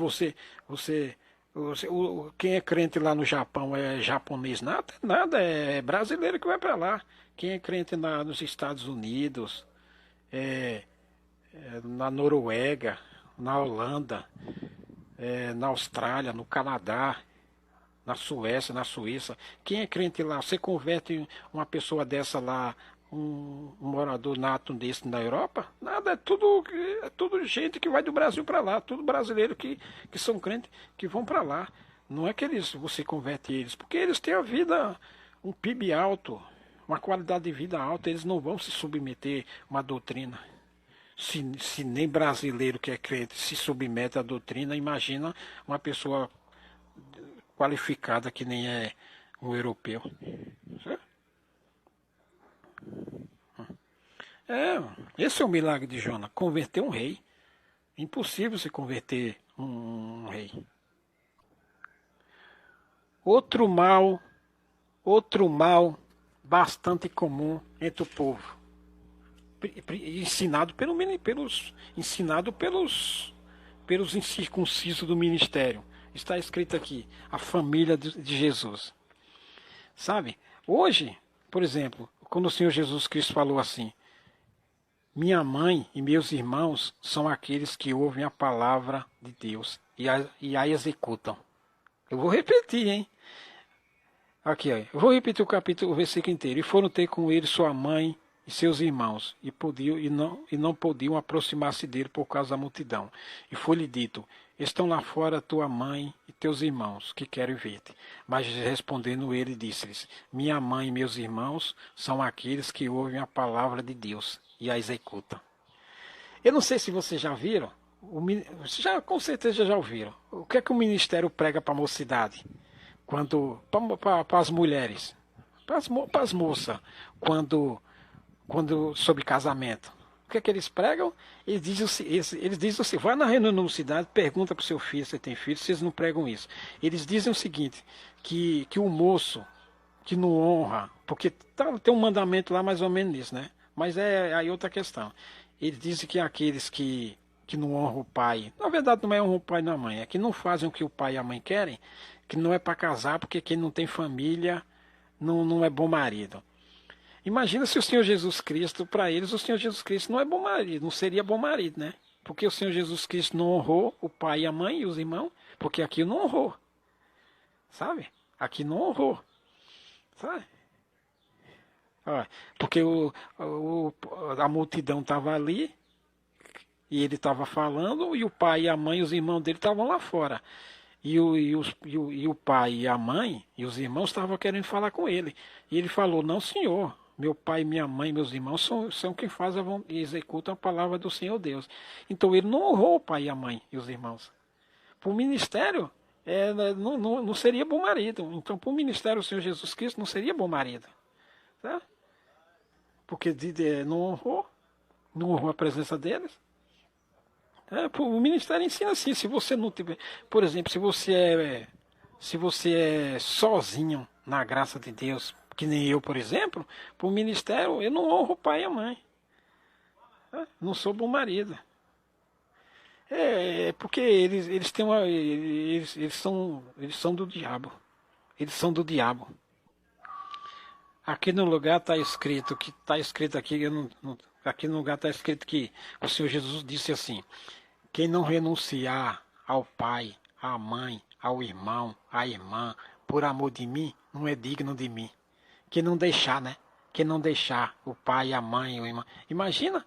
quem é crente lá no Japão é japonês? Nada, é brasileiro que vai para lá. Quem é crente nos Estados Unidos, na Noruega, na Holanda, na Austrália, no Canadá, na Suécia, na Suíça. Quem é crente lá? Você converte uma pessoa dessa lá, um morador nato desse na Europa? Nada, é tudo gente que vai do Brasil para lá, tudo brasileiro que são crentes que vão para lá. Não é que você converte eles, porque eles têm a vida, um PIB alto, uma qualidade de vida alta, eles não vão se submeter a uma doutrina. Se nem brasileiro que é crente se submete à doutrina, imagina uma pessoa qualificada que nem é um europeu. Esse é o milagre de Jonas, converter um rei. Impossível se converter um rei. Outro mal bastante comum entre o povo, ensinado pelos incircuncisos do ministério. Está escrito aqui, a família de Jesus. Sabe? Hoje, por exemplo, quando o Senhor Jesus Cristo falou assim: minha mãe e meus irmãos são aqueles que ouvem a palavra de Deus e a executam. Eu vou repetir, hein? Aqui, ó. Eu vou repetir o versículo inteiro. E foram ter com ele sua mãe e seus irmãos, e não podiam aproximar-se dele por causa da multidão. E foi-lhe dito: estão lá fora tua mãe e teus irmãos, que querem ver-te. Mas respondendo ele, disse-lhes: minha mãe e meus irmãos são aqueles que ouvem a palavra de Deus e a executam. Eu não sei se vocês já viram, com certeza já ouviram. O que é que o ministério prega para a mocidade? quando para as mulheres, para as moças, quando sobre casamento. O que é que eles pregam? Eles dizem assim, vai na reunião da cidade, pergunta para o seu filho se tem filho, se eles não pregam isso. Eles dizem o seguinte, que o moço que não honra, porque tem um mandamento lá mais ou menos nisso, né? Mas é aí outra questão. Eles dizem que aqueles que não honram o pai, na verdade não é honrar o pai e a mãe, é que não fazem o que o pai e a mãe querem, que não é para casar, porque quem não tem família não é bom marido. Imagina se o Senhor Jesus Cristo, para eles, o Senhor Jesus Cristo não é bom marido, não seria bom marido, né? Porque o Senhor Jesus Cristo não honrou o pai e a mãe e os irmãos, porque aqui não honrou, sabe? Aqui não honrou, sabe? Olha, porque a multidão estava ali e ele estava falando, e o pai e a mãe e os irmãos dele estavam lá fora. E o pai e a mãe e os irmãos estavam querendo falar com ele. E ele falou: Não, senhor, meu pai, minha mãe, meus irmãos são quem faz e executam a palavra do Senhor Deus. Então ele não honrou o pai e a mãe e os irmãos. Para o ministério, não seria bom marido. Então, para o ministério, o Senhor Jesus Cristo não seria bom marido. Tá? Porque não honrou a presença deles. O ministério ensina assim, se você não tiver, por exemplo, se você é sozinho na graça de Deus, que nem eu, por exemplo, para o ministério eu não honro o pai e a mãe, não sou bom marido. Porque eles têm eles são do diabo, eles são do diabo. Aqui no lugar está escrito aqui, aqui no lugar está escrito que o Senhor Jesus disse assim: quem não renunciar ao pai, à mãe, ao irmão, à irmã, por amor de mim, não é digno de mim. Quem não deixar, né? Quem não deixar o pai, a mãe, o irmão. Imagina,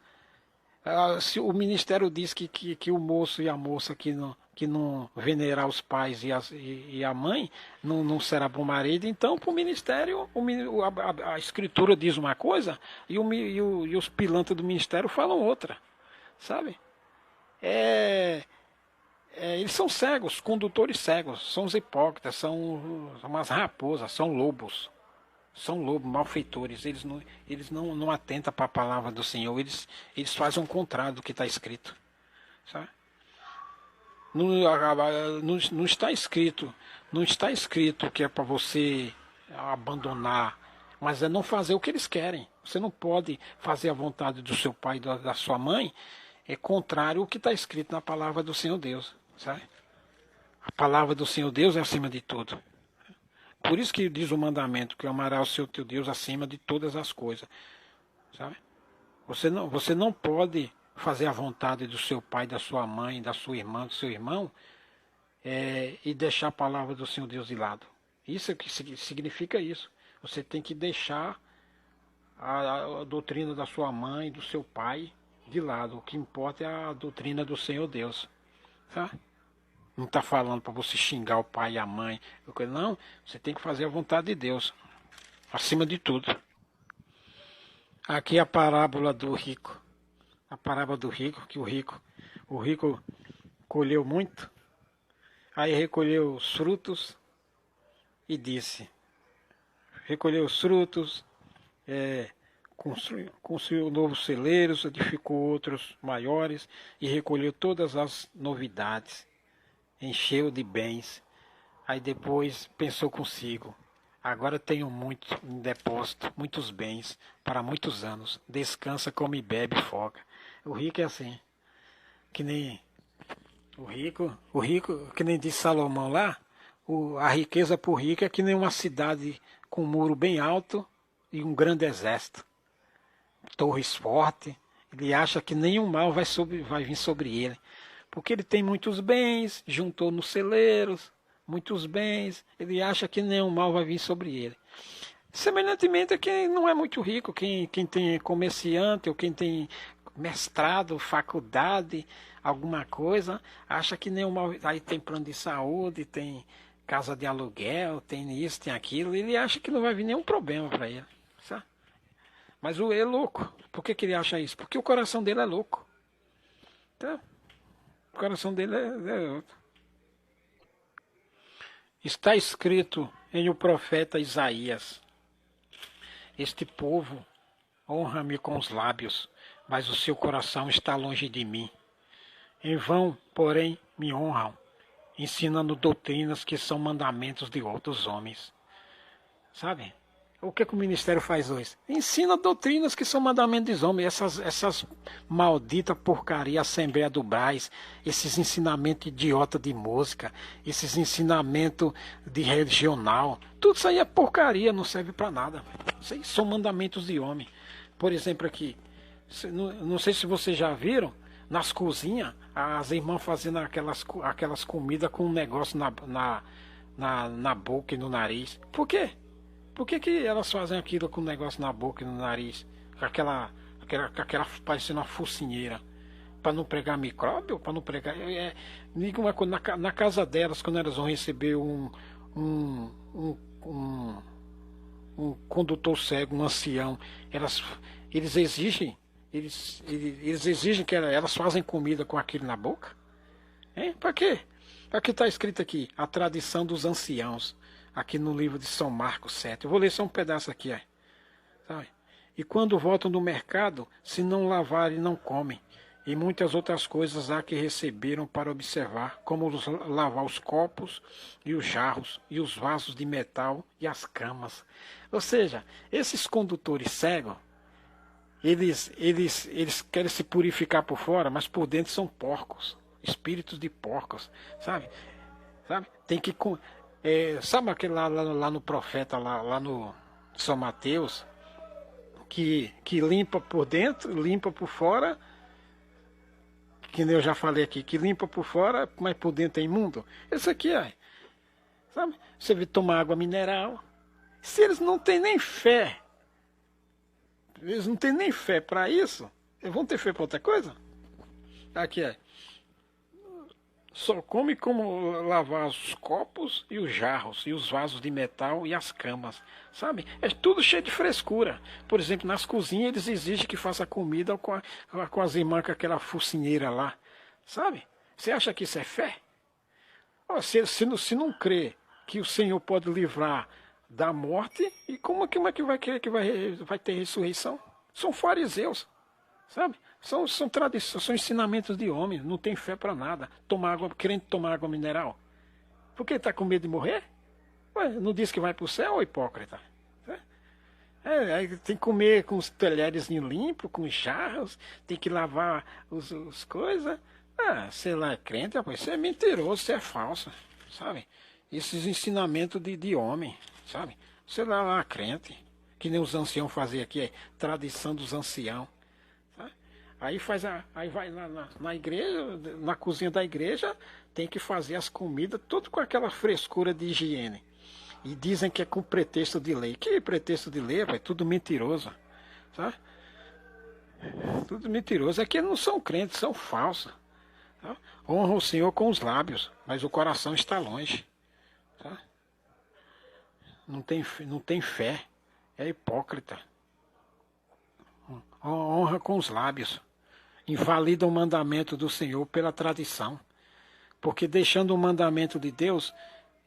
se o ministério diz que o moço e a moça que não venerar os pais e a mãe não será bom marido, então para o ministério, a escritura diz uma coisa e os pilantras do ministério falam outra, sabe? É, eles são cegos, condutores cegos, são os hipócritas, são umas raposas, são lobos, malfeitores, eles não atentam para a palavra do Senhor, eles fazem o contrário do que está escrito, sabe? Não está escrito, não está escrito que é para você abandonar, mas é não fazer o que eles querem. Você não pode fazer a vontade do seu pai e da sua mãe, é contrário ao que está escrito na palavra do Senhor Deus, sabe? A palavra do Senhor Deus é acima de tudo. Por isso que diz o mandamento que amará o seu teu Deus acima de todas as coisas, sabe? Você não pode fazer a vontade do seu pai, da sua mãe, da sua irmã, do seu irmão, e deixar a palavra do Senhor Deus de lado. Isso é que significa isso. Você tem que deixar a doutrina da sua mãe, do seu pai de lado. O que importa é a doutrina do Senhor Deus, tá? Não está falando para você xingar o pai e a mãe. Não, você tem que fazer a vontade de Deus, acima de tudo. Aqui é a parábola do rico. A parábola do rico, que o rico colheu muito, aí recolheu os frutos e disse, recolheu os frutos, construiu novos celeiros, edificou outros maiores e recolheu todas as novidades, encheu de bens. Aí depois pensou consigo, agora tenho muito em depósito, muitos bens para muitos anos, descansa, come, bebe, folga. O rico é assim, que nem o rico, que nem disse Salomão lá, a riqueza para o rico é que nem uma cidade com um muro bem alto e um grande exército, torres fortes. Ele acha que nenhum mal vai vir sobre ele, porque ele tem muitos bens, juntou nos celeiros, muitos bens, ele acha que nenhum mal vai vir sobre ele. Semelhantemente a quem não é muito rico, quem tem comerciante ou quem tem mestrado, faculdade, alguma coisa, acha que nenhum mal. Aí tem plano de saúde, tem casa de aluguel, tem isso, tem aquilo, ele acha que não vai vir nenhum problema para ele, sabe? Mas ele é louco. Por que ele acha isso? Porque o coração dele é louco. Então, o coração dele é outro. Está escrito em o profeta Isaías: Este povo honra-me com os lábios, mas o seu coração está longe de mim. Em vão, porém, me honram, ensinando doutrinas que são mandamentos de outros homens. Sabe? O que o ministério faz hoje? Ensina doutrinas que são mandamentos dos homens. Essas malditas porcaria, Assembleia do Brás, esses ensinamentos idiota de música, esses ensinamentos de regional, tudo isso aí é porcaria, não serve para nada. Isso aí são mandamentos de homem. Por exemplo aqui, não sei se vocês já viram, nas cozinhas, as irmãs fazendo aquelas comidas com um negócio na boca e no nariz. Por quê? Por que elas fazem aquilo com um negócio na boca e no nariz? Com aquela parecendo uma focinheira. Para não pregar micróbio? Para não pregar. Diga uma coisa, na casa delas, quando elas vão receber um condutor cego, um ancião, eles exigem. Eles exigem que elas fazem comida com aquilo na boca? Para quê? Aqui está escrito aqui, a tradição dos anciãos, aqui no livro de São Marcos 7. Eu vou ler só um pedaço aqui. Sabe? E quando voltam do mercado, se não lavarem, não comem. E muitas outras coisas há que receberam para observar, como lavar os copos e os jarros, e os vasos de metal e as camas. Ou seja, esses condutores cegos, eles querem se purificar por fora, mas por dentro são porcos, espíritos de porcos, sabe? Tem que sabe aquele lá no profeta, lá no São Mateus, que limpa por dentro, limpa por fora, que nem eu já falei aqui, que limpa por fora, mas por dentro é imundo. Isso aqui sabe? Você vê tomar água mineral. Se eles não têm nem fé, eles não têm nem fé para isso, eles vão ter fé para outra coisa? Aqui só come como lavar os copos e os jarros, e os vasos de metal e as camas, sabe? É tudo cheio de frescura. Por exemplo, nas cozinhas eles exigem que faça comida com as irmãs com aquela focinheira lá, sabe? Você acha que isso é fé? Se não crê que o Senhor pode livrar da morte, e como é que vai querer que vai ter ressurreição? São fariseus, sabe? São tradições, são ensinamentos de homens, não tem fé para nada. Querendo tomar água mineral. Por que está com medo de morrer? Ué, não diz que vai para o céu, hipócrita? Aí tem que comer com os talheres limpos, com jarros, tem que lavar os coisas. Sei lá, é crente, rapaz, isso é mentiroso, isso é falso, sabe? Esses ensinamentos de homem, sabe? Sei lá, crente, que nem os anciãos faziam aqui, tradição dos anciãos. Aí vai lá na igreja, na cozinha da igreja, tem que fazer as comidas, tudo com aquela frescura de higiene. E dizem que é com pretexto de lei. Que pretexto de lei, vai? Tudo mentiroso. Sabe? Tudo mentiroso. Aqui não são crentes, são falsos. Tá? Honram o Senhor com os lábios, mas o coração está longe. Tá? Não tem fé. É hipócrita. Honra com os lábios. Invalida o mandamento do Senhor pela tradição, porque deixando o mandamento de Deus,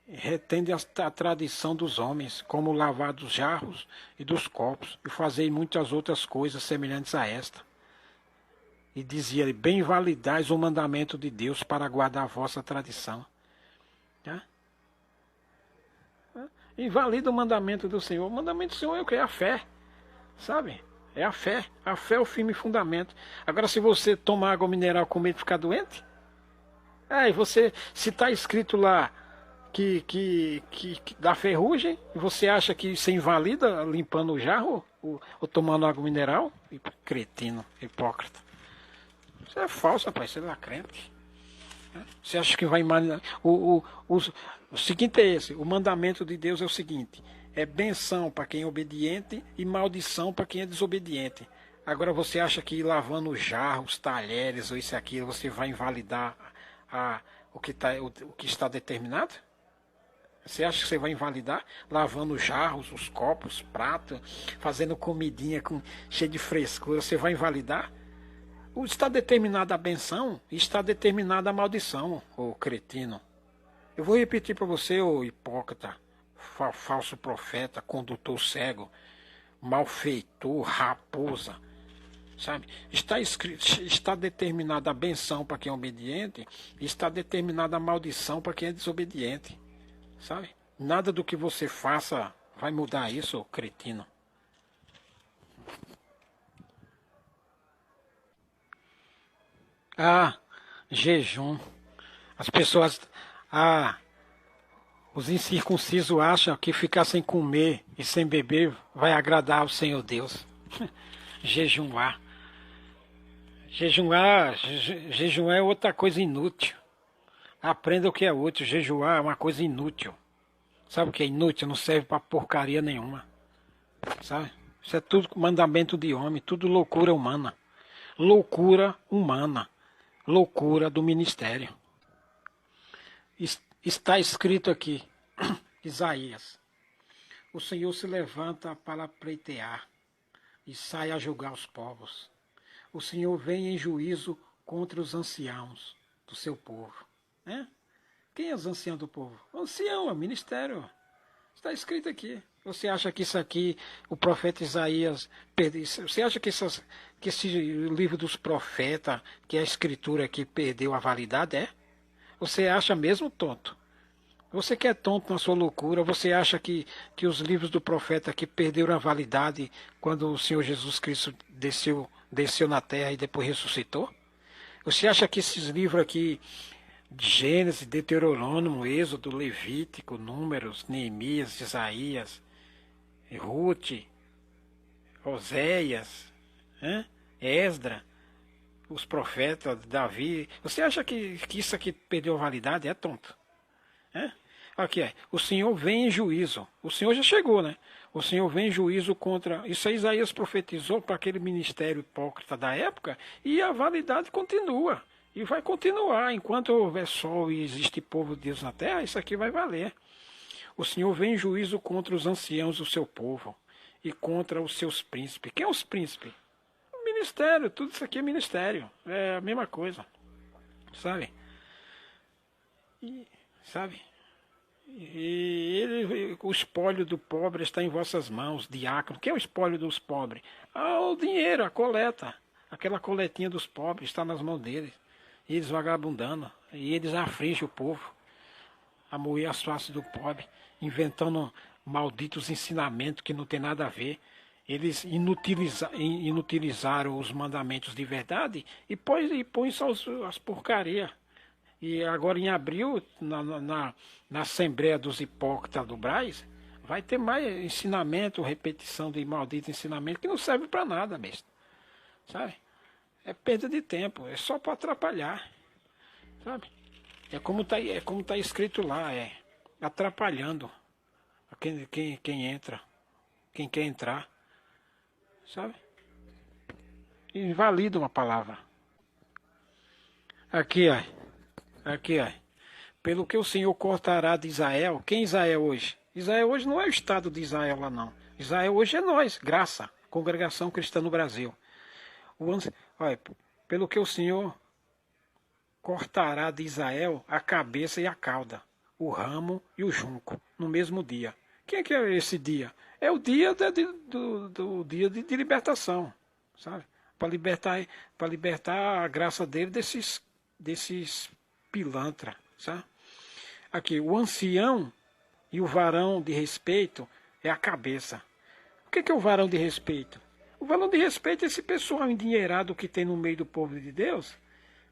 retende a tradição dos homens, como lavar dos jarros e dos copos, e fazer muitas outras coisas semelhantes a esta. E dizia, bem validais o mandamento de Deus para guardar a vossa tradição. Tá? Invalida o mandamento do Senhor. O mandamento do Senhor é o que? É a fé, sabe? É a fé. A fé é o firme fundamento. Agora, se você tomar água mineral com medo de ficar doente, e você, se está escrito lá que dá ferrugem, e você acha que você invalida limpando o jarro ou tomando água mineral? Cretino, hipócrita. Isso é falso, rapaz. Você é crente. Você acha que vai imaginar? O seguinte é esse: o mandamento de Deus é o seguinte. É benção para quem é obediente e maldição para quem é desobediente. Agora você acha que lavando os jarros, talheres ou isso e aquilo, você vai invalidar o que está determinado? Você acha que você vai invalidar? Lavando os jarros, os copos, pratos, fazendo comidinha cheia de frescura, você vai invalidar? Está determinada a benção e está determinada a maldição, ô cretino. Eu vou repetir para você, ô hipócrita, falso profeta, condutor cego, malfeitor, raposa, sabe? Está escrito, está determinada a benção para quem é obediente, e está determinada a maldição para quem é desobediente, sabe? Nada do que você faça vai mudar isso, ô cretino. Ah, jejum. As pessoas, ah, os incircuncisos acham que ficar sem comer e sem beber vai agradar ao Senhor Deus. Jejuar. Jejuar é outra coisa inútil. Aprenda o que é útil. Jejuar é uma coisa inútil. Sabe o que é inútil? Não serve para porcaria nenhuma. Sabe? Isso é tudo mandamento de homem, tudo loucura humana. Loucura humana. Loucura do ministério. Está escrito aqui, Isaías: o Senhor se levanta para pleitear e sai a julgar os povos. O Senhor vem em juízo contra os anciãos do seu povo. Né? Quem é os anciãos do povo? O ancião, é o ministério. Está escrito aqui. Você acha que isso aqui, o profeta Isaías, você acha que esse livro dos profetas, que é a escritura aqui, perdeu a validade? É? Você acha mesmo tonto? Você que é tonto na sua loucura, você acha que os livros do profeta aqui perderam a validade quando o Senhor Jesus Cristo desceu na terra e depois ressuscitou? Você acha que esses livros aqui, Gênesis, Deuteronômio, Êxodo, Levítico, Números, Neemias, Isaías, Ruth, Oséias, Esdra, os profetas, Davi, você acha que isso aqui perdeu a validade? É tonto. Aqui é, o Senhor vem em juízo. O Senhor já chegou, né? O Senhor vem em juízo contra... Isso aí Isaías profetizou para aquele ministério hipócrita da época, e a validade continua. E vai continuar. Enquanto houver sol e existe povo de Deus na terra, isso aqui vai valer. O Senhor vem em juízo contra os anciãos do seu povo e contra os seus príncipes. Quem é os príncipes? O ministério. Tudo isso aqui é ministério. É a mesma coisa. Sabe? Sabe? O espólio do pobre está em vossas mãos, diácono. O que é o espólio dos pobres? O dinheiro, a coleta. Aquela coletinha dos pobres está nas mãos deles. E eles vagabundando. E eles afligem o povo a moer as faces do pobre, inventando malditos ensinamentos que não tem nada a ver. Eles inutilizaram os mandamentos de verdade e põem só as porcarias. E agora em abril, na Assembleia dos Hipócritas do Brás, vai ter mais ensinamento, repetição de malditos ensinamentos que não serve para nada mesmo. Sabe? É perda de tempo, é só para atrapalhar. Sabe? É como tá escrito lá, é atrapalhando quem entra, quem quer entrar. Sabe? Invalida uma palavra. Aqui, ó. Aqui, ó. Pelo que o Senhor cortará de Israel. Quem é Israel hoje? Israel hoje não é o Estado de Israel lá, não. Israel hoje é nós, Graça, Congregação Cristã no Brasil. Olha, pelo que o Senhor cortará de Israel a cabeça e a cauda, o ramo e o junco, no mesmo dia. Quem é que é esse dia? É o dia do dia de libertação, sabe? Para libertar a graça dele desses pilantra, sabe? Aqui, o ancião e o varão de respeito é a cabeça. O que é o varão de respeito? O varão de respeito é esse pessoal endinheirado que tem no meio do povo de Deus,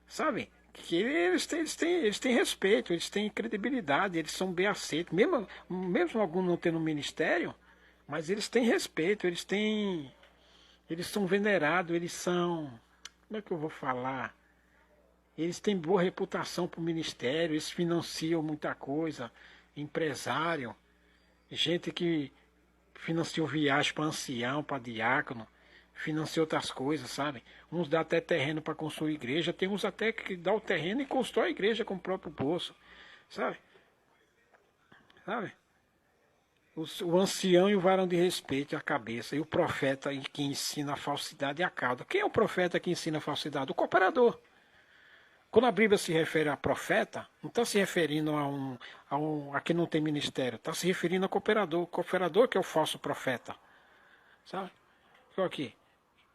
sabe? Que eles têm respeito, eles têm credibilidade, eles são bem aceitos, mesmo alguns não tendo ministério, mas eles têm respeito, eles são venerados, eles são, como é que eu vou falar? Eles têm boa reputação para o ministério, eles financiam muita coisa, empresário, gente que financiou viagem para ancião, para diácono, financia outras coisas, sabe? Uns dá até terreno para construir igreja, tem uns até que dá o terreno e constrói a igreja com o próprio bolso, sabe? Sabe? O ancião e o varão de respeito, a cabeça, e o profeta que ensina a falsidade e a cauda. Quem é o profeta que ensina a falsidade? O cooperador. Quando a Bíblia se refere a profeta, não está se referindo a quem não tem ministério, está se referindo a cooperador. Cooperador que é o falso profeta. Sabe? Olha aqui.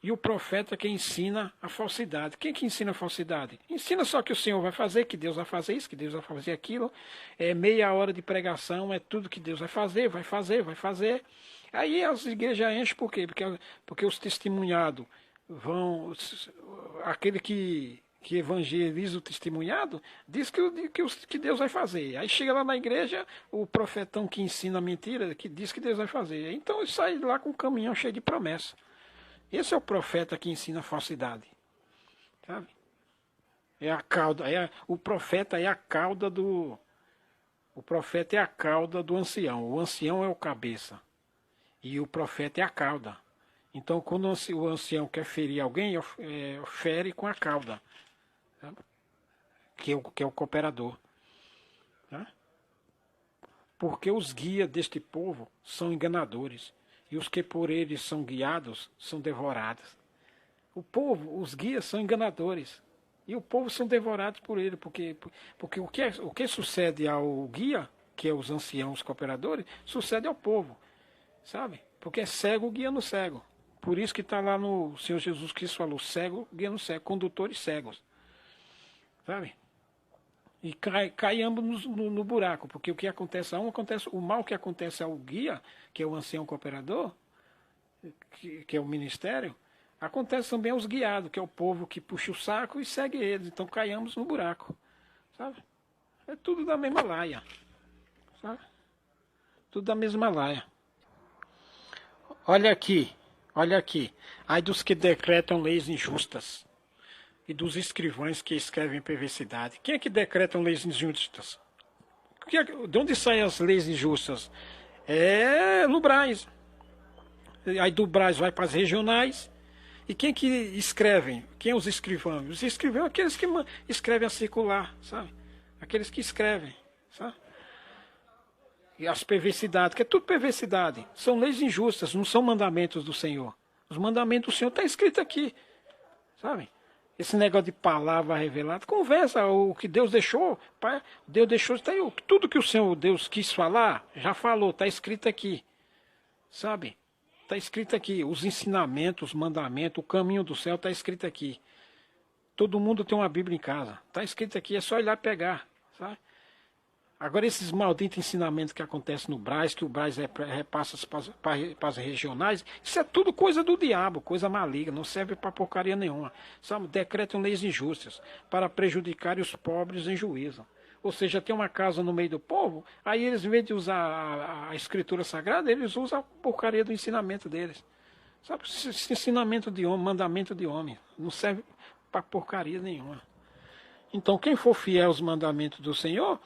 E o profeta que ensina a falsidade. Quem que ensina a falsidade? Ensina só que o Senhor vai fazer, que Deus vai fazer isso, que Deus vai fazer aquilo. É meia hora de pregação, é tudo que Deus vai fazer, vai fazer, vai fazer. Aí as igrejas enchem por quê? Porque os testemunhados vão... Aquele que evangeliza o testemunhado, diz que Deus vai fazer. Aí chega lá na igreja, o profetão que ensina a mentira, que diz que Deus vai fazer. Então ele sai lá com um caminhão cheio de promessa. Esse é o profeta que ensina a falsidade. Sabe? É a cauda, o profeta é a cauda do... O profeta é a cauda do ancião. O ancião é o cabeça. E o profeta é a cauda. Então, quando o ancião quer ferir alguém, fere com a cauda. Sabe? Que é o cooperador. Tá? Porque os guias deste povo são enganadores. E os que por eles são guiados são devorados. O povo, os guias são enganadores. E o povo são devorados por ele. Porque o que sucede ao guia, que é os anciãos cooperadores, sucede ao povo. Sabe? Porque é cego guiando cego. Por isso que está lá no Senhor Jesus Cristo falou, cego guiando cego, condutores cegos. Sabe? E cai ambos no buraco, porque o que acontece a um, acontece o mal que acontece ao guia, que é o ancião cooperador, que é o ministério, acontece também aos guiados, que é o povo que puxa o saco e segue eles. Então caiamos no buraco. Sabe? É tudo da mesma laia. Sabe? Tudo da mesma laia. Olha aqui. Ai dos que decretam leis injustas e dos escrivães que escrevem perversidade. Quem é que decretam leis injustas? De onde saem as leis injustas? É no Brás. Aí do Brás vai para as regionais. E quem que escrevem? Quem é os escrivãos? Os escrivãos são aqueles que escrevem a circular, sabe? Aqueles que escrevem, sabe? E as perversidades, que é tudo perversidade. São leis injustas, não são mandamentos do Senhor. Os mandamentos do Senhor estão escritos aqui, sabe? Esse negócio de palavra revelada, conversa, o que Deus deixou, Deus deixou, tá aí, tudo que o Senhor Deus quis falar, já falou, está escrito aqui, sabe? Está escrito aqui, os ensinamentos, os mandamentos, o caminho do céu está escrito aqui. Todo mundo tem uma Bíblia em casa, está escrito aqui, é só ir lá pegar, sabe? Agora esses malditos ensinamentos que acontecem no Brás, que o Brás repassa para as regionais, isso é tudo coisa do diabo, coisa maligna, não serve para porcaria nenhuma. Sabe? Decretam leis injustas para prejudicar os pobres em juízo. Ou seja, tem uma casa no meio do povo, aí eles, em vez de usar a escritura sagrada, eles usam a porcaria do ensinamento deles. Sabe? Esse ensinamento de homem, mandamento de homem, não serve para porcaria nenhuma. Então, quem for fiel aos mandamentos do Senhor,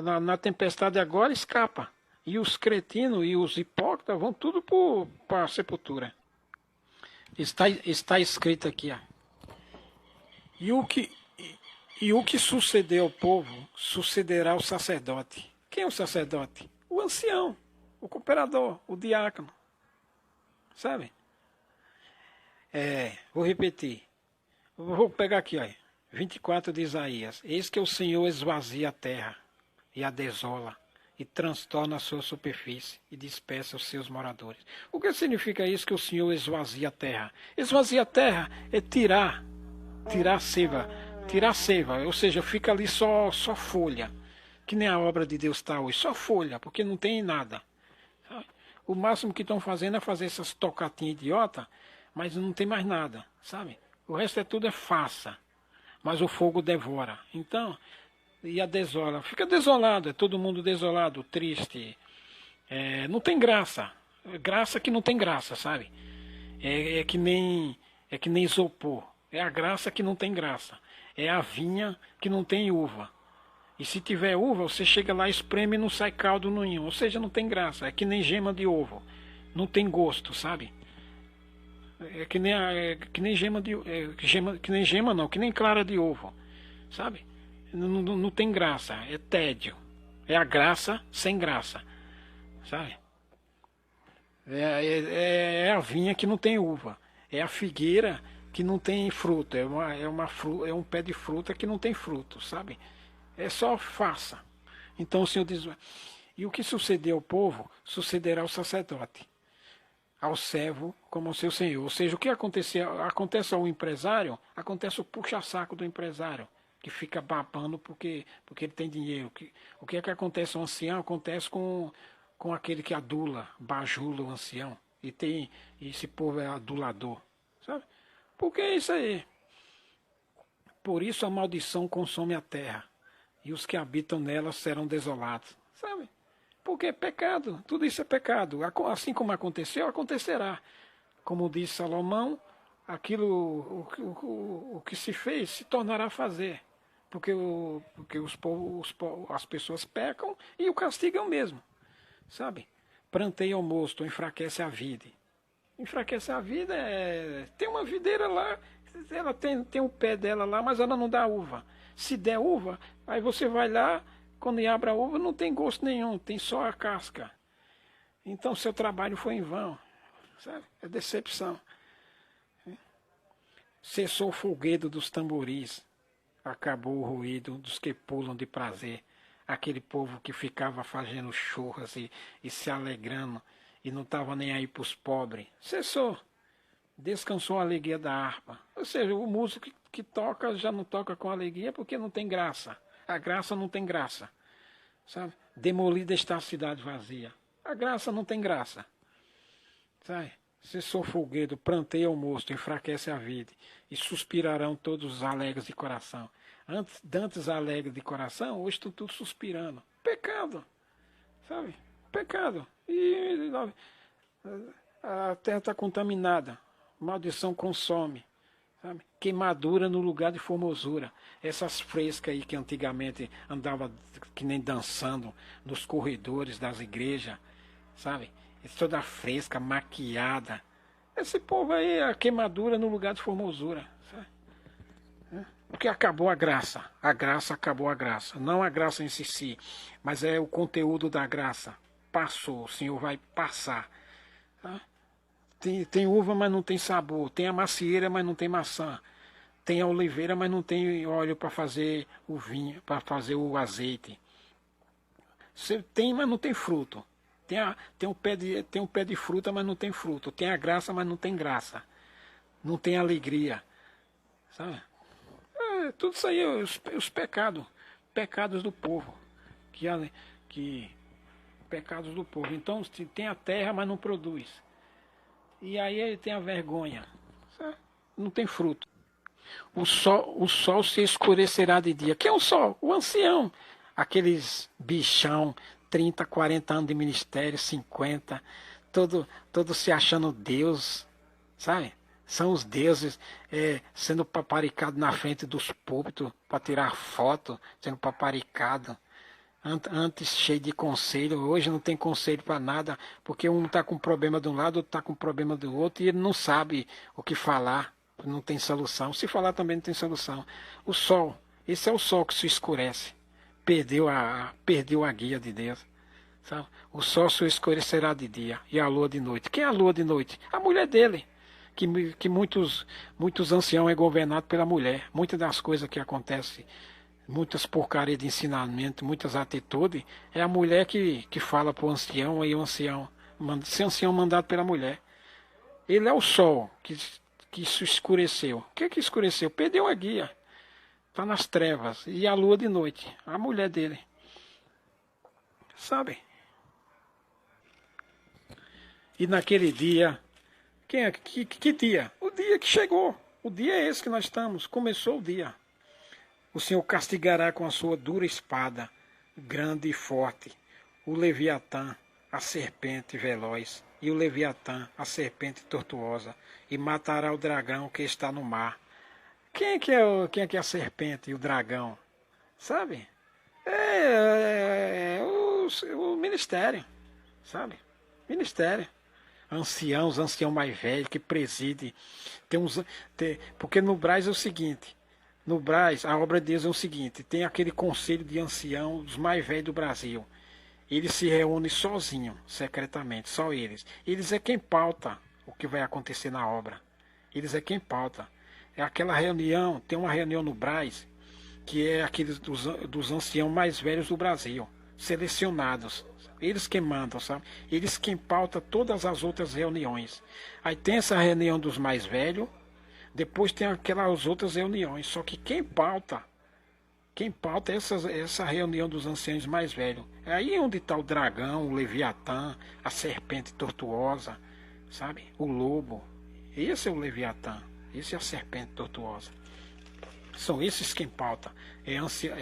na tempestade agora escapa. E os cretinos e os hipócritas vão tudo para a sepultura. Está escrito aqui. Ó. E o que sucedeu ao povo, sucederá ao sacerdote. Quem é o sacerdote? O ancião, o cooperador, o diácono. Sabe? Vou repetir. Vou pegar aqui, ó. 24 de Isaías. Eis que o Senhor esvazia a terra e a desola, e transtorna a sua superfície, e dispersa os seus moradores. O que significa isso, que o Senhor esvazia a terra? Esvazia a terra é tirar a seiva, ou seja, fica ali só folha, que nem a obra de Deus está hoje, só folha, porque não tem nada. O máximo que estão fazendo é fazer essas tocatinhas idiota, mas não tem mais nada, sabe? O resto tudo é farsa. Mas o fogo devora. Então, e a desola. Fica desolado, é todo mundo desolado, triste. Não tem graça. Graça que não tem graça, sabe? É que nem isopor. É a graça que não tem graça. É a vinha que não tem uva. E se tiver uva, você chega lá, espreme e não sai caldo nenhum. Ou seja, não tem graça. É que nem gema de ovo. Não tem gosto, sabe? Que nem gema de que nem gema não, que nem clara de ovo, sabe? Não tem graça, é tédio. É a graça sem graça, sabe? É a vinha que não tem uva, é a figueira que não tem fruto, é um pé de fruta que não tem fruto, sabe? É só faça. Então o Senhor diz, e o que suceder ao povo, sucederá ao sacerdote, ao servo como ao seu senhor. Ou seja, o que acontece ao empresário, acontece o puxa-saco do empresário, que fica babando porque ele tem dinheiro. O que é que acontece ao ancião? Acontece com aquele que adula, bajula o ancião. E esse povo é adulador, sabe? Porque é isso aí. Por isso a maldição consome a terra, e os que habitam nela serão desolados, sabe? Porque é pecado, tudo isso é pecado. Assim como aconteceu, acontecerá. Como disse Salomão, o que se fez se tornará a fazer. Porque as pessoas pecam e o castigo é o mesmo, sabe? Pranteia o mosto, enfraquece a vida. Enfraquece a vida tem uma videira lá, ela tem o pé dela lá, mas ela não dá uva. Se der uva, aí você vai lá, quando abre a uva não tem gosto nenhum, tem só a casca. Então seu trabalho foi em vão, sabe? É decepção. Cessou o folguedo dos tamboris, acabou o ruído dos que pulam de prazer. Aquele povo que ficava fazendo churras e se alegrando e não estava nem aí para os pobres. Cessou. Descansou a alegria da harpa. Ou seja, o músico que toca já não toca com alegria porque não tem graça. A graça não tem graça. Sabe? Demolida está a cidade vazia. A graça não tem graça. Sabe? Cessou o folguedo, pranteia o mosto, enfraquece a vida, e suspirarão todos os alegres de coração. Dantes alegres de coração, hoje estão todos suspirando. Pecado, sabe? Pecado. E a terra está contaminada. Maldição consome. Sabe? Queimadura no lugar de formosura. Essas frescas aí que antigamente andava que nem dançando nos corredores das igrejas, sabe? Toda fresca, maquiada. Esse povo aí, a queimadura no lugar de formosura. Sabe? Porque acabou a graça. A graça acabou a graça. Não a graça em si, mas é o conteúdo da graça. Passou, o Senhor vai passar. Tá? Tem uva, mas não tem sabor. Tem a macieira, mas não tem maçã. Tem a oliveira, mas não tem óleo para fazer o vinho, para fazer o azeite. Você tem, mas não tem fruto. Tem um pé de fruta, mas não tem fruto. Tem a graça, mas não tem graça. Não tem alegria. Sabe? Tudo isso aí, os pecados. Pecados do povo. Pecados do povo. Então, tem a terra, mas não produz. E aí ele tem a vergonha. Sabe? Não tem fruto. O sol se escurecerá de dia. Quem é o sol? O ancião. Aqueles bichão, 30, 40 anos de ministério, 50, todo se achando Deus, sabe? São os deuses sendo paparicado na frente dos púlpitos para tirar foto, sendo paparicado. Antes cheio de conselho, hoje não tem conselho para nada, porque um está com problema de um lado, outro está com problema do outro, e ele não sabe o que falar, não tem solução. Se falar também não tem solução. O sol, esse é o sol que se escurece. Perdeu a guia de Deus. Sabe? O sol se escurecerá de dia e a lua de noite. Quem é a lua de noite? A mulher dele. Que muitos anciãos é governado pela mulher. Muitas das coisas que acontecem, muitas porcarias de ensinamento, muitas atitudes, é a mulher que fala para o ancião, aí o ancião, se ancião mandado pela mulher. Ele é o sol que se escureceu. O que escureceu? Perdeu a guia. Está nas trevas. E a lua de noite, a mulher dele. Sabe? E naquele dia, que dia? O dia que chegou. O dia é esse que nós estamos. Começou o dia. O Senhor castigará com a sua dura espada, grande e forte, o Leviatã, a serpente veloz, e o Leviatã, a serpente tortuosa, e matará o dragão que está no mar. Quem é que é a serpente e o dragão? Sabe? O ministério, sabe? Ministério. Ancião mais velho, que preside. Porque no Brás é o seguinte, no Brás, a obra de Deus é o seguinte, tem aquele conselho de ancião, dos mais velhos do Brasil. Eles se reúnem sozinhos, secretamente, só eles. Eles é quem pauta o que vai acontecer na obra. Eles é quem pauta. É aquela reunião, tem uma reunião no Brás, que é aqueles dos anciãos mais velhos do Brasil, selecionados. Eles que mandam, sabe? Eles quem pauta todas as outras reuniões. Aí tem essa reunião dos mais velhos, depois tem aquelas outras reuniões. Só que quem pauta é essa reunião dos anciãos mais velhos. É aí onde está o dragão, o Leviatã, a serpente tortuosa, sabe? O lobo. Esse é o Leviatã, esse é a serpente tortuosa. São esses quem pauta. É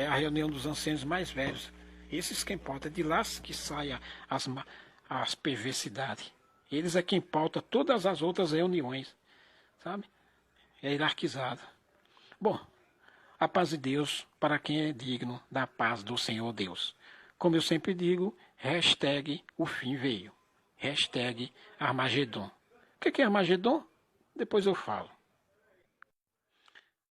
a reunião dos anciãos mais velhos. Esses quem pauta. É de lá que saem as perversidades. Eles é quem pauta todas as outras reuniões. Sabe? É hierarquizado. Bom, a paz de Deus para quem é digno da paz do Senhor Deus. Como eu sempre digo, hashtag o fim veio. Hashtag Armagedon. O que é Armagedon? Depois eu falo.